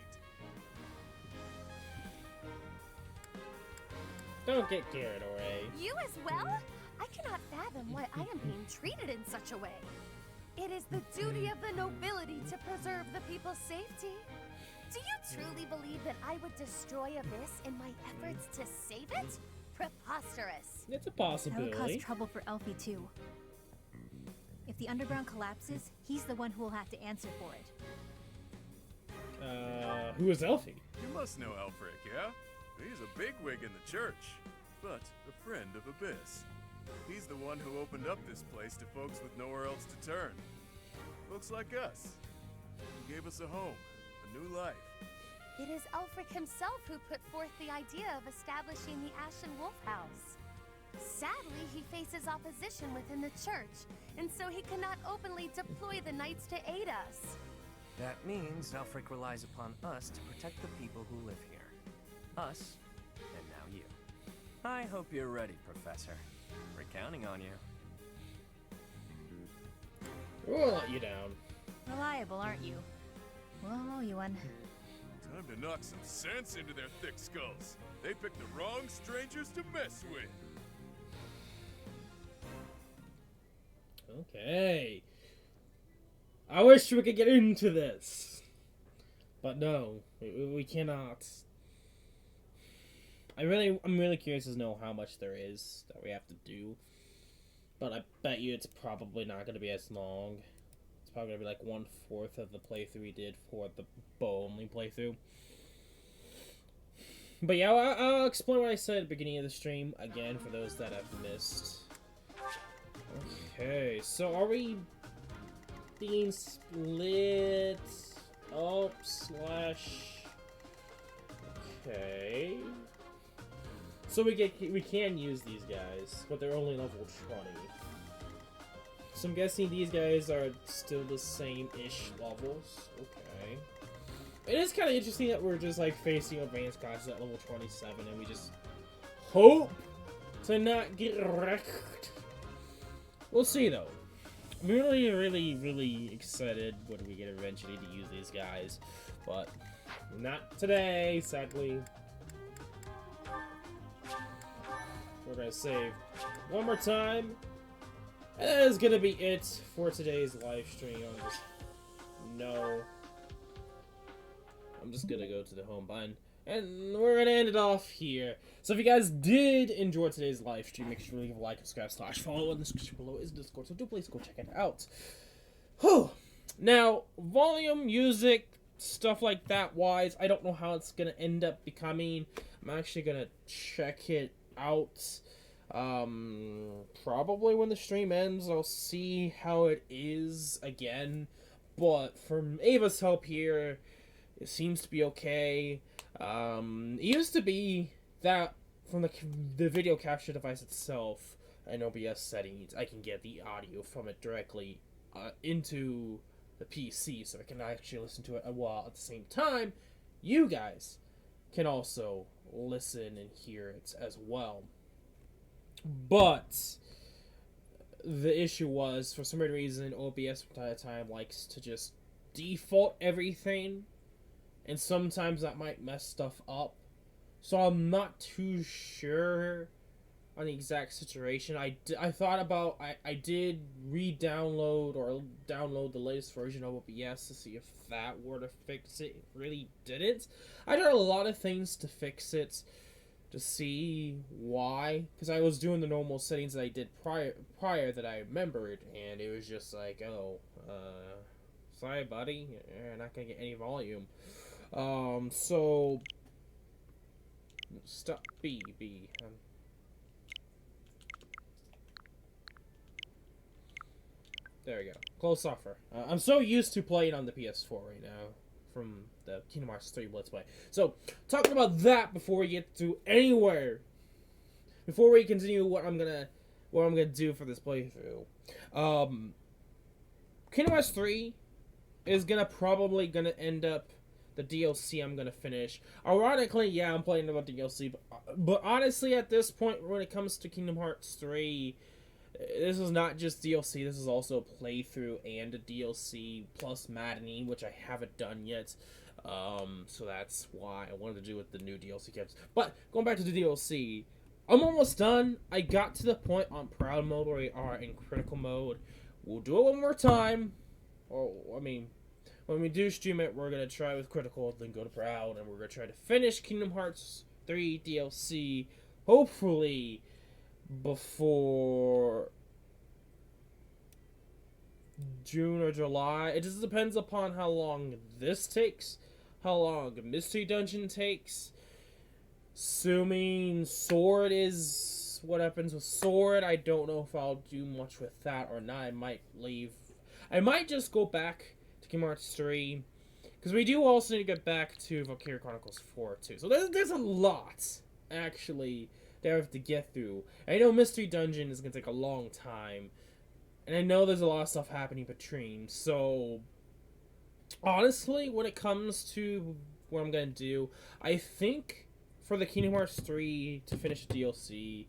Don't get carried away. You as well? I cannot fathom why I am being treated in such a way. It is the duty of the nobility to preserve the people's safety. Do you truly believe that I would destroy Abyss in my efforts to save it? Preposterous. It's a That would possibility. cause trouble for Elfie too. If the underground collapses, he's the one who will have to answer for it. Who is Elfie? You must know Alfric, yeah? He's a bigwig in the church, but a friend of Abyss. He's the one who opened up this place to folks with nowhere else to turn. Folks like us. He gave us a home, a new life. It is Ulfric himself who put forth the idea of establishing the Ashen Wolf House. Sadly, he faces opposition within the church, and so he cannot openly deploy the knights to aid us. That means Alfric relies upon us to protect the people who live here. Us, and now you. I hope you're ready, Professor. We're counting on you. We'll let you down. Reliable, aren't you? We'll owe you one. Time to knock some sense into their thick skulls. They picked the wrong strangers to mess with. Okay. I wish we could get into this. But no, we cannot. I'm really curious to know how much there is that we have to do. But I bet you it's probably not going to be as long. It's probably going to be like 1/4 of the playthrough we did for the bow-only playthrough. But yeah, I'll explain what I said at the beginning of the stream again for those that have missed. Okay, so are we being split up / okay. So we can use these guys, but they're only level 20. So I'm guessing these guys are still the same-ish levels. Okay. It is kind of interesting that we're just like facing advanced classes at level 27 and we just hope to not get wrecked. We'll see though. I'm really excited when we get eventually to use these guys, but not today, sadly. We're gonna save one more time. And that is gonna be it for today's live stream. I'm just gonna go to the home button. And we're gonna end it off here. So if you guys did enjoy today's live stream, make sure to leave a like, subscribe, / follow. In the description below is Discord, so do please go check it out. Whew. Now, volume, music, stuff like that wise, I don't know how it's gonna end up becoming. I'm actually gonna check it out. Probably when the stream ends, I'll see how it is again. But from Ava's help here, it seems to be okay. It used to be that from the video capture device itself and OBS settings, I can get the audio from it directly into the PC, so I can actually listen to it while at the same time you guys can also listen and hear it as well. But the issue was, for some reason, OBS from time to time likes to just default everything, and sometimes that might mess stuff up. So I'm not too sure on the exact situation. I thought about, I did re-download or download the latest version of OBS to see if that were to fix it. It really didn't. I did a lot of things to fix it to see why, because I was doing the normal settings that I did prior that I remembered, and it was just like, oh, sorry buddy, you're not gonna get any volume. So stop B. There we go. Close offer. I'm so used to playing on the PS4 right now from the Kingdom Hearts 3 Let's Play. So, talking about that before we get to anywhere, before we continue what I'm gonna do for this playthrough, Kingdom Hearts 3 is probably gonna end up the DLC I'm gonna finish. Ironically, yeah, I'm playing about DLC, but honestly, at this point, when it comes to Kingdom Hearts 3, this is not just DLC, this is also a playthrough and a DLC, plus Maddening, which I haven't done yet. So that's why I wanted to do with the new DLC kits. But, going back to the DLC, I'm almost done. I got to the point on Proud Mode where we are in Critical Mode. We'll do it one more time. Or, I mean, when we do stream it, we're going to try with Critical, then go to Proud, and we're going to try to finish Kingdom Hearts 3 DLC, hopefully before June or July. It just depends upon how long this takes, how long Mystery Dungeon takes. Assuming Sword is what happens with Sword, I don't know if I'll do much with that or not. I might leave. I might just go back to Kingdom Hearts 3, because we do also need to get back to Valkyria Chronicles 4 too. So there's a lot, actually, that I have to get through. I know Mystery Dungeon is going to take a long time, and I know there's a lot of stuff happening between, so honestly, when it comes to what I'm going to do, I think for the Kingdom Hearts 3 to finish the DLC,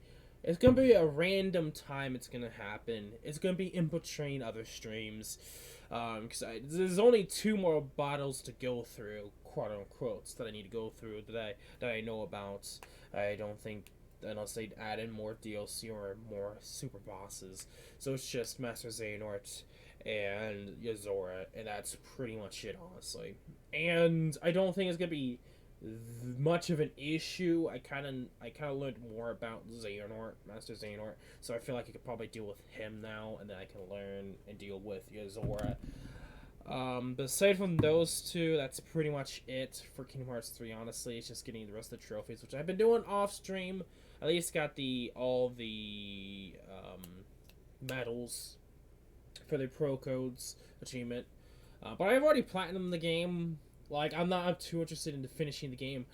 It's gonna be a random time it's gonna happen. It's gonna be in between other streams. Because there's only 2 more battles to go through, quote unquote, that I need to go through that I know about. I don't think, unless they add in more DLC or more super bosses. So it's just Master Xehanort and Azur, and that's pretty much it, honestly. And I don't think it's gonna be much of an issue. I kind of learned more about Xehanort, Master Xehanort, so I feel like I could probably deal with him now, and then I can learn and deal with Azur. But aside from those 2, that's pretty much it for Kingdom Hearts 3, honestly. It's just getting the rest of the trophies, which I've been doing off stream. At least got all the medals for the Pro Codes achievement. But I've already platinumed the game. Like, I'm not too interested in finishing the game.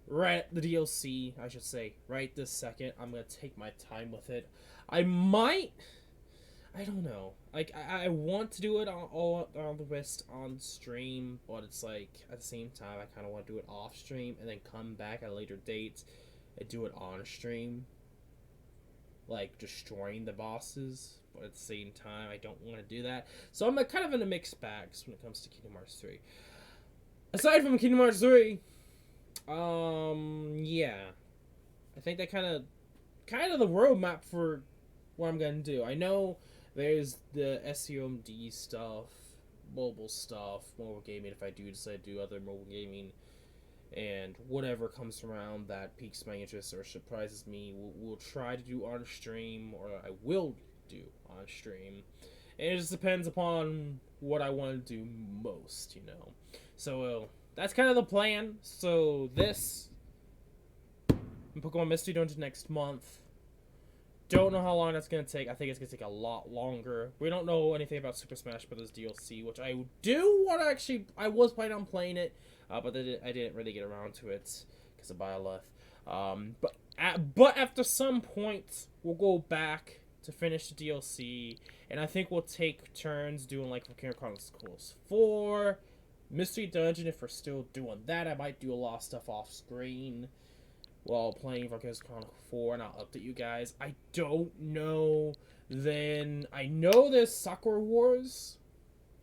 Right, the DLC, I should say, right this second. I'm gonna take my time with it. I don't know. Like, I want to do it all the rest on stream, but it's like, at the same time, I kind of want to do it off stream and then come back at a later date and do it on stream. Like, destroying the bosses, but at the same time, I don't want to do that. So I'm kind of in a mixed bag when it comes to Kingdom Hearts 3. Aside from Kingdom Hearts 3, yeah, I think that kind of the roadmap for what I'm gonna do. I know there's the SAO MD stuff, mobile gaming if I do decide to do other mobile gaming, and whatever comes around that piques my interest or surprises me, we'll try to do on stream, or I will do on stream. And it just depends upon what I want to do most, you know. So, that's kind of the plan. So, this Pokemon Mystery Dungeon next month. Don't know how long that's going to take. I think it's going to take a lot longer. We don't know anything about Super Smash Bros. DLC, which I do want to actually... I was planning on playing it, but I didn't really get around to it because of Byleth. But after some point, we'll go back to finish the DLC, and I think we'll take turns doing, like, Kingdom Chronicles 4, Mystery Dungeon. If we're still doing that, I might do a lot of stuff off screen while playing Valkyria's Chronicle 4, and I'll update you guys. I don't know. Then I know there's Sakura Wars,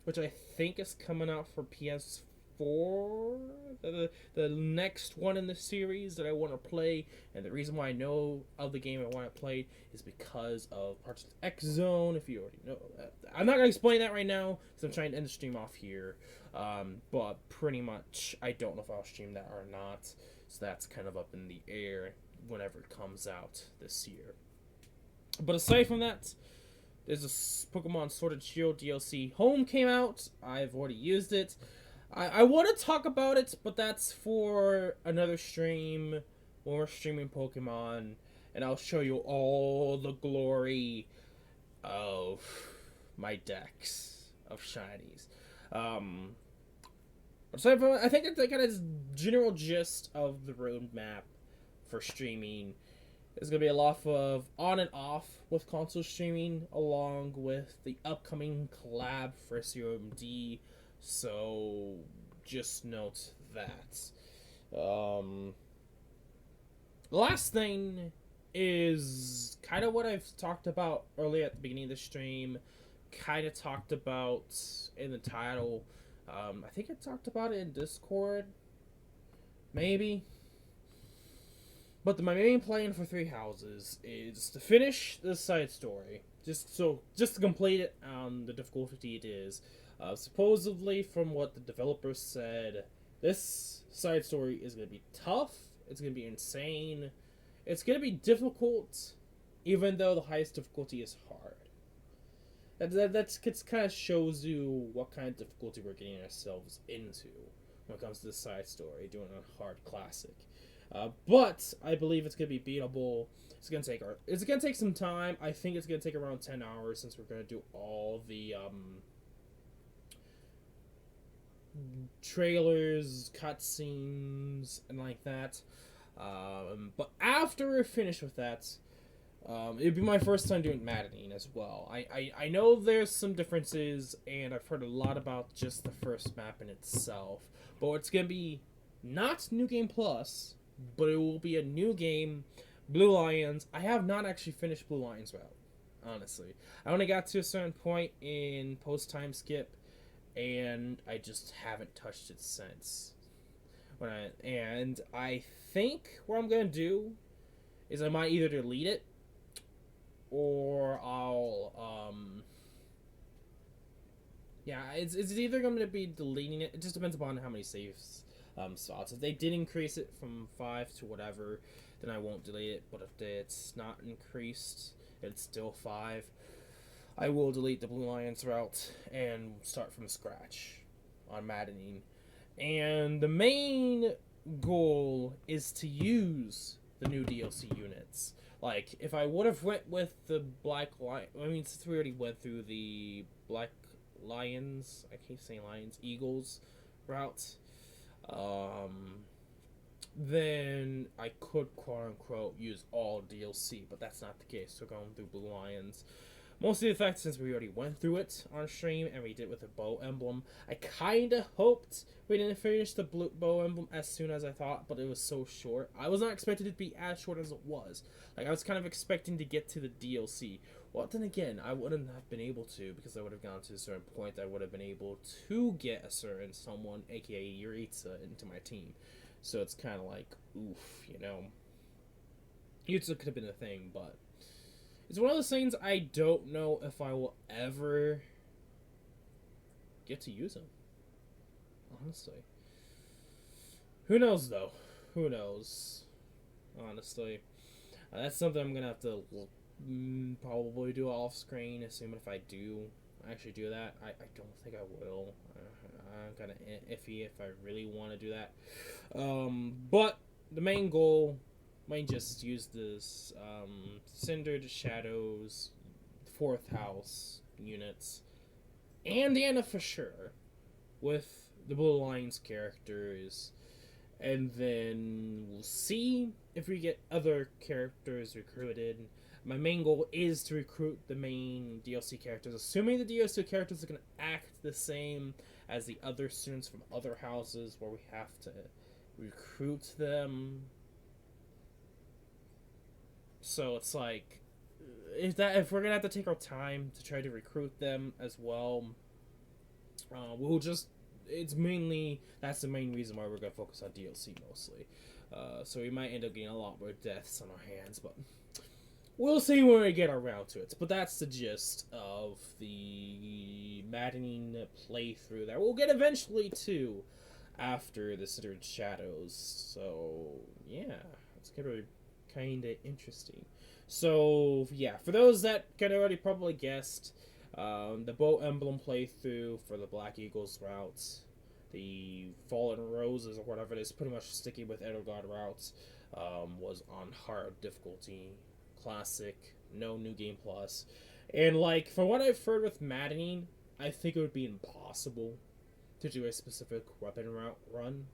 which I think is coming out for PS4. The next one in the series that I want to play, and the reason why I know of the game I want to play is because of parts of the X Zone. If you already know that, I'm not gonna explain that right now because I'm trying to end the stream off here. But pretty much, I don't know if I'll stream that or not. So that's kind of up in the air whenever it comes out this year. But aside from that, there's a Pokemon Sword and Shield DLC. Home came out. I've already used it. I want to talk about it, but that's for another stream when we're streaming Pokemon. And I'll show you all the glory of my decks of shinies. Aside from, I think it's kind of general gist of the roadmap for streaming. There's going to be a lot of on and off with console streaming, along with the upcoming collab for SAO So just note that. Last thing is kind of what I've talked about earlier at the beginning of the stream. Kind of talked about in the title. I think I talked about it in Discord. Maybe. But my main plan for Three Houses is to finish the side story. Just to complete it on the difficulty it is. Supposedly, from what the developers said, this side story is going to be tough. It's going to be insane. It's going to be difficult, even though the highest difficulty is hard. That kind of shows you what kind of difficulty we're getting ourselves into when it comes to the side story, doing a hard classic. But I believe it's gonna be beatable. It's gonna take some time. I think it's gonna take around 10 hours since we're gonna do all the trailers, cutscenes, and like that. But after we're finished with that, it'd be my first time doing Maddening as well. I know there's some differences, and I've heard a lot about just the first map in itself. But it's going to be not New Game Plus, but it will be a new game, Blue Lions. I have not actually finished Blue Lions route, honestly. I only got to a certain point in post-time skip, and I just haven't touched it since. And I think what I'm going to do is I might either delete it, or I'll, yeah, it's either going to be deleting it. It just depends upon how many saves slots. If they did increase it from 5 to whatever, then I won't delete it. But if it's not increased, it's still 5, I will delete the Blue Lions route and start from scratch on Maddening. And the main goal is to use the new DLC units. Like, if I would have went with the Black Lion, I mean, since we already went through the Black Lions, I keep saying Lions, Eagles route, then I could quote-unquote use all DLC, but that's not the case. So going through Blue Lions. Mostly the fact, since we already went through it on stream, and we did with the bow emblem, I kinda hoped we didn't finish the bow emblem as soon as I thought, but it was so short. I was not expecting it to be as short as it was. Like, I was kind of expecting to get to the DLC. Well, then again, I wouldn't have been able to, because I would have gone to a certain point. I would have been able to get a certain someone, aka Yuritsa, into my team. So it's kind of like, oof, you know. Yuritsa could have been a thing, but it's one of those things I don't know if I will ever get to use him. Honestly. Who knows, though? Who knows? Honestly. That's something I'm going to have to probably do off screen, assuming if I do actually do that. I don't think I will. I'm kind of iffy if I really want to do that. But the main goal might just use this Cindered, Shadows, 4th House units, and Anna for sure, with the Blue Lions characters, and then we'll see if we get other characters recruited. My main goal is to recruit the main DLC characters, assuming the DLC characters are going to act the same as the other students from other houses, where we have to recruit them. So it's like, if we're gonna have to take our time to try to recruit them as well, we'll just, that's the main reason why we're gonna focus on DLC mostly. So we might end up getting a lot more deaths on our hands, but we'll see when we get around to it. But that's the gist of the Maddening playthrough that we'll get eventually to after the Cindered Shadows. So yeah, it's gonna be kind of interesting. So yeah, for those that can already probably guessed, the bow emblem playthrough for the Black Eagles routes, the Fallen Roses or whatever it is, pretty much sticking with Edelgard routes, was on hard difficulty, classic, no new game plus, and like from what I've heard with Maddening, I think it would be impossible to do a specific weapon route run.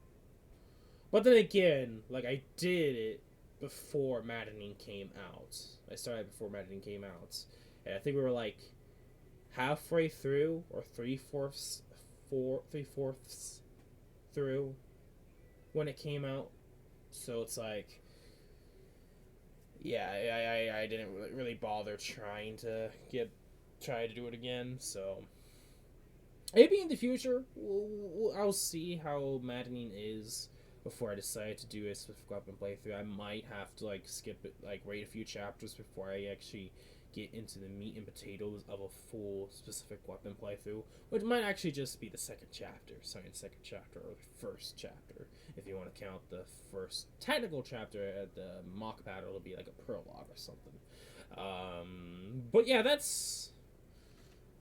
But then again, like, I did it before Maddening came out. I started before Maddening came out, and I think we were like halfway through, or three-fourths through when it came out. So it's like, yeah, I didn't really bother trying to do it again. So maybe in the future I'll see how Maddening is before I decide to do a specific weapon playthrough. I might have to like skip it, like wait a few chapters before I actually get into the meat and potatoes of a full specific weapon playthrough, which might actually just be the second chapter or the first chapter, if you want to count the first technical chapter at the mock battle. It'll be like a prologue or something. But yeah, that's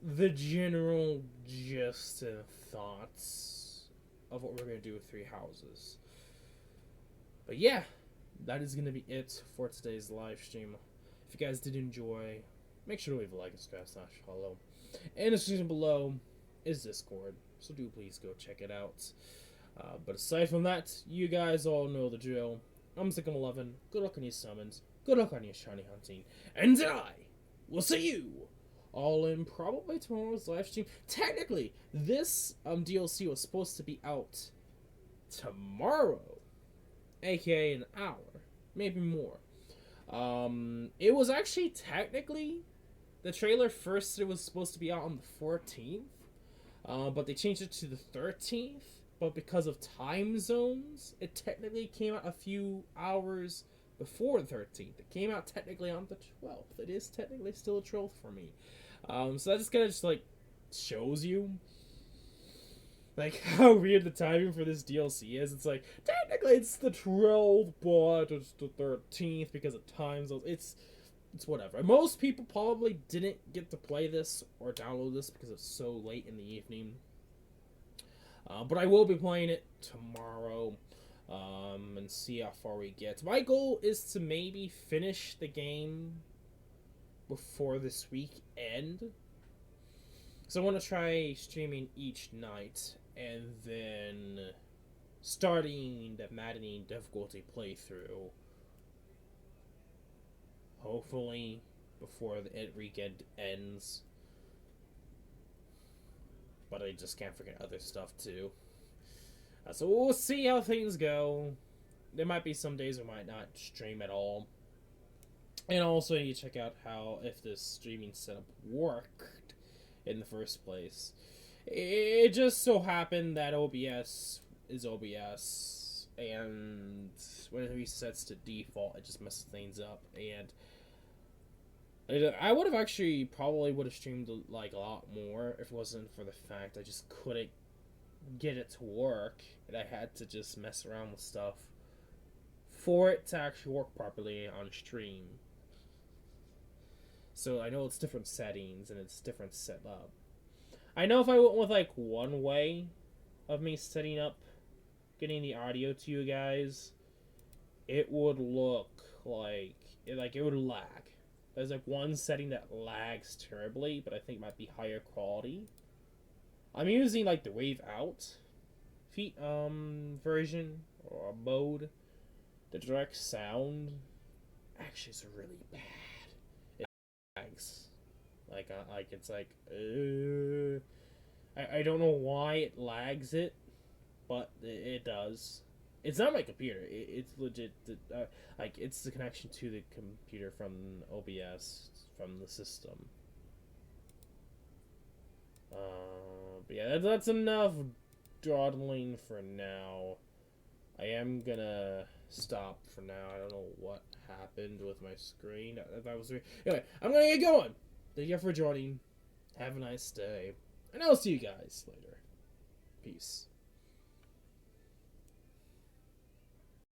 the general gist and thoughts of what we're going to do with Three Houses. But yeah, that is going to be it for today's live stream. If you guys did enjoy, make sure to leave a like and subscribe / follow. And the description below is Discord, so do please go check it out. But aside from that, you guys all know the drill. I'm Sick'em11. Good luck on your summons. Good luck on your shiny hunting. And I will see you all in probably tomorrow's live stream. Technically, this DLC was supposed to be out tomorrow, aka an hour, maybe more. It was actually technically the trailer first. It was supposed to be out on the 14th, but they changed it to the 13th. But because of time zones, it technically came out a few hours before the 13th. It came out technically on the 12th. It is technically still a 12th for me. So that just kind of just like shows you like how weird the timing for this DLC is. It's like technically it's the 12th, but it's the 13th because of time zones. It's whatever. Most people probably didn't get to play this or download this because it's so late in the evening. But I will be playing it tomorrow, and see how far we get. My goal is to maybe finish the game before this week end. So I want to try streaming each night, and then starting the Maddening difficulty playthrough. Hopefully before the weekend ends. But I just can't forget other stuff too. So we'll see how things go. There might be some days we might not stream at all. And also you check out how if this streaming setup worked in the first place. It just so happened that OBS is OBS, and when it resets to default, it just messes things up. And I would have actually probably would have streamed like a lot more if it wasn't for the fact I just couldn't get it to work, and I had to just mess around with stuff for it to actually work properly on stream. So I know it's different settings and it's different setup. I know if I went with like one way of me setting up getting the audio to you guys, it would look like it would lag. There's like one setting that lags terribly, but I think might be higher quality. I'm using like the wave out version or mode. The direct sound actually is really bad. It lags. Like it's like I don't know why it lags it, but it does. It's not my computer. It's legit. Like it's the connection to the computer from OBS from the system. But yeah, that's enough dawdling for now. I am gonna stop for now. I don't know what happened with my screen. That was weird. Anyway, I'm gonna get going. Thank you for joining. Have a nice day, and I'll see you guys later. Peace.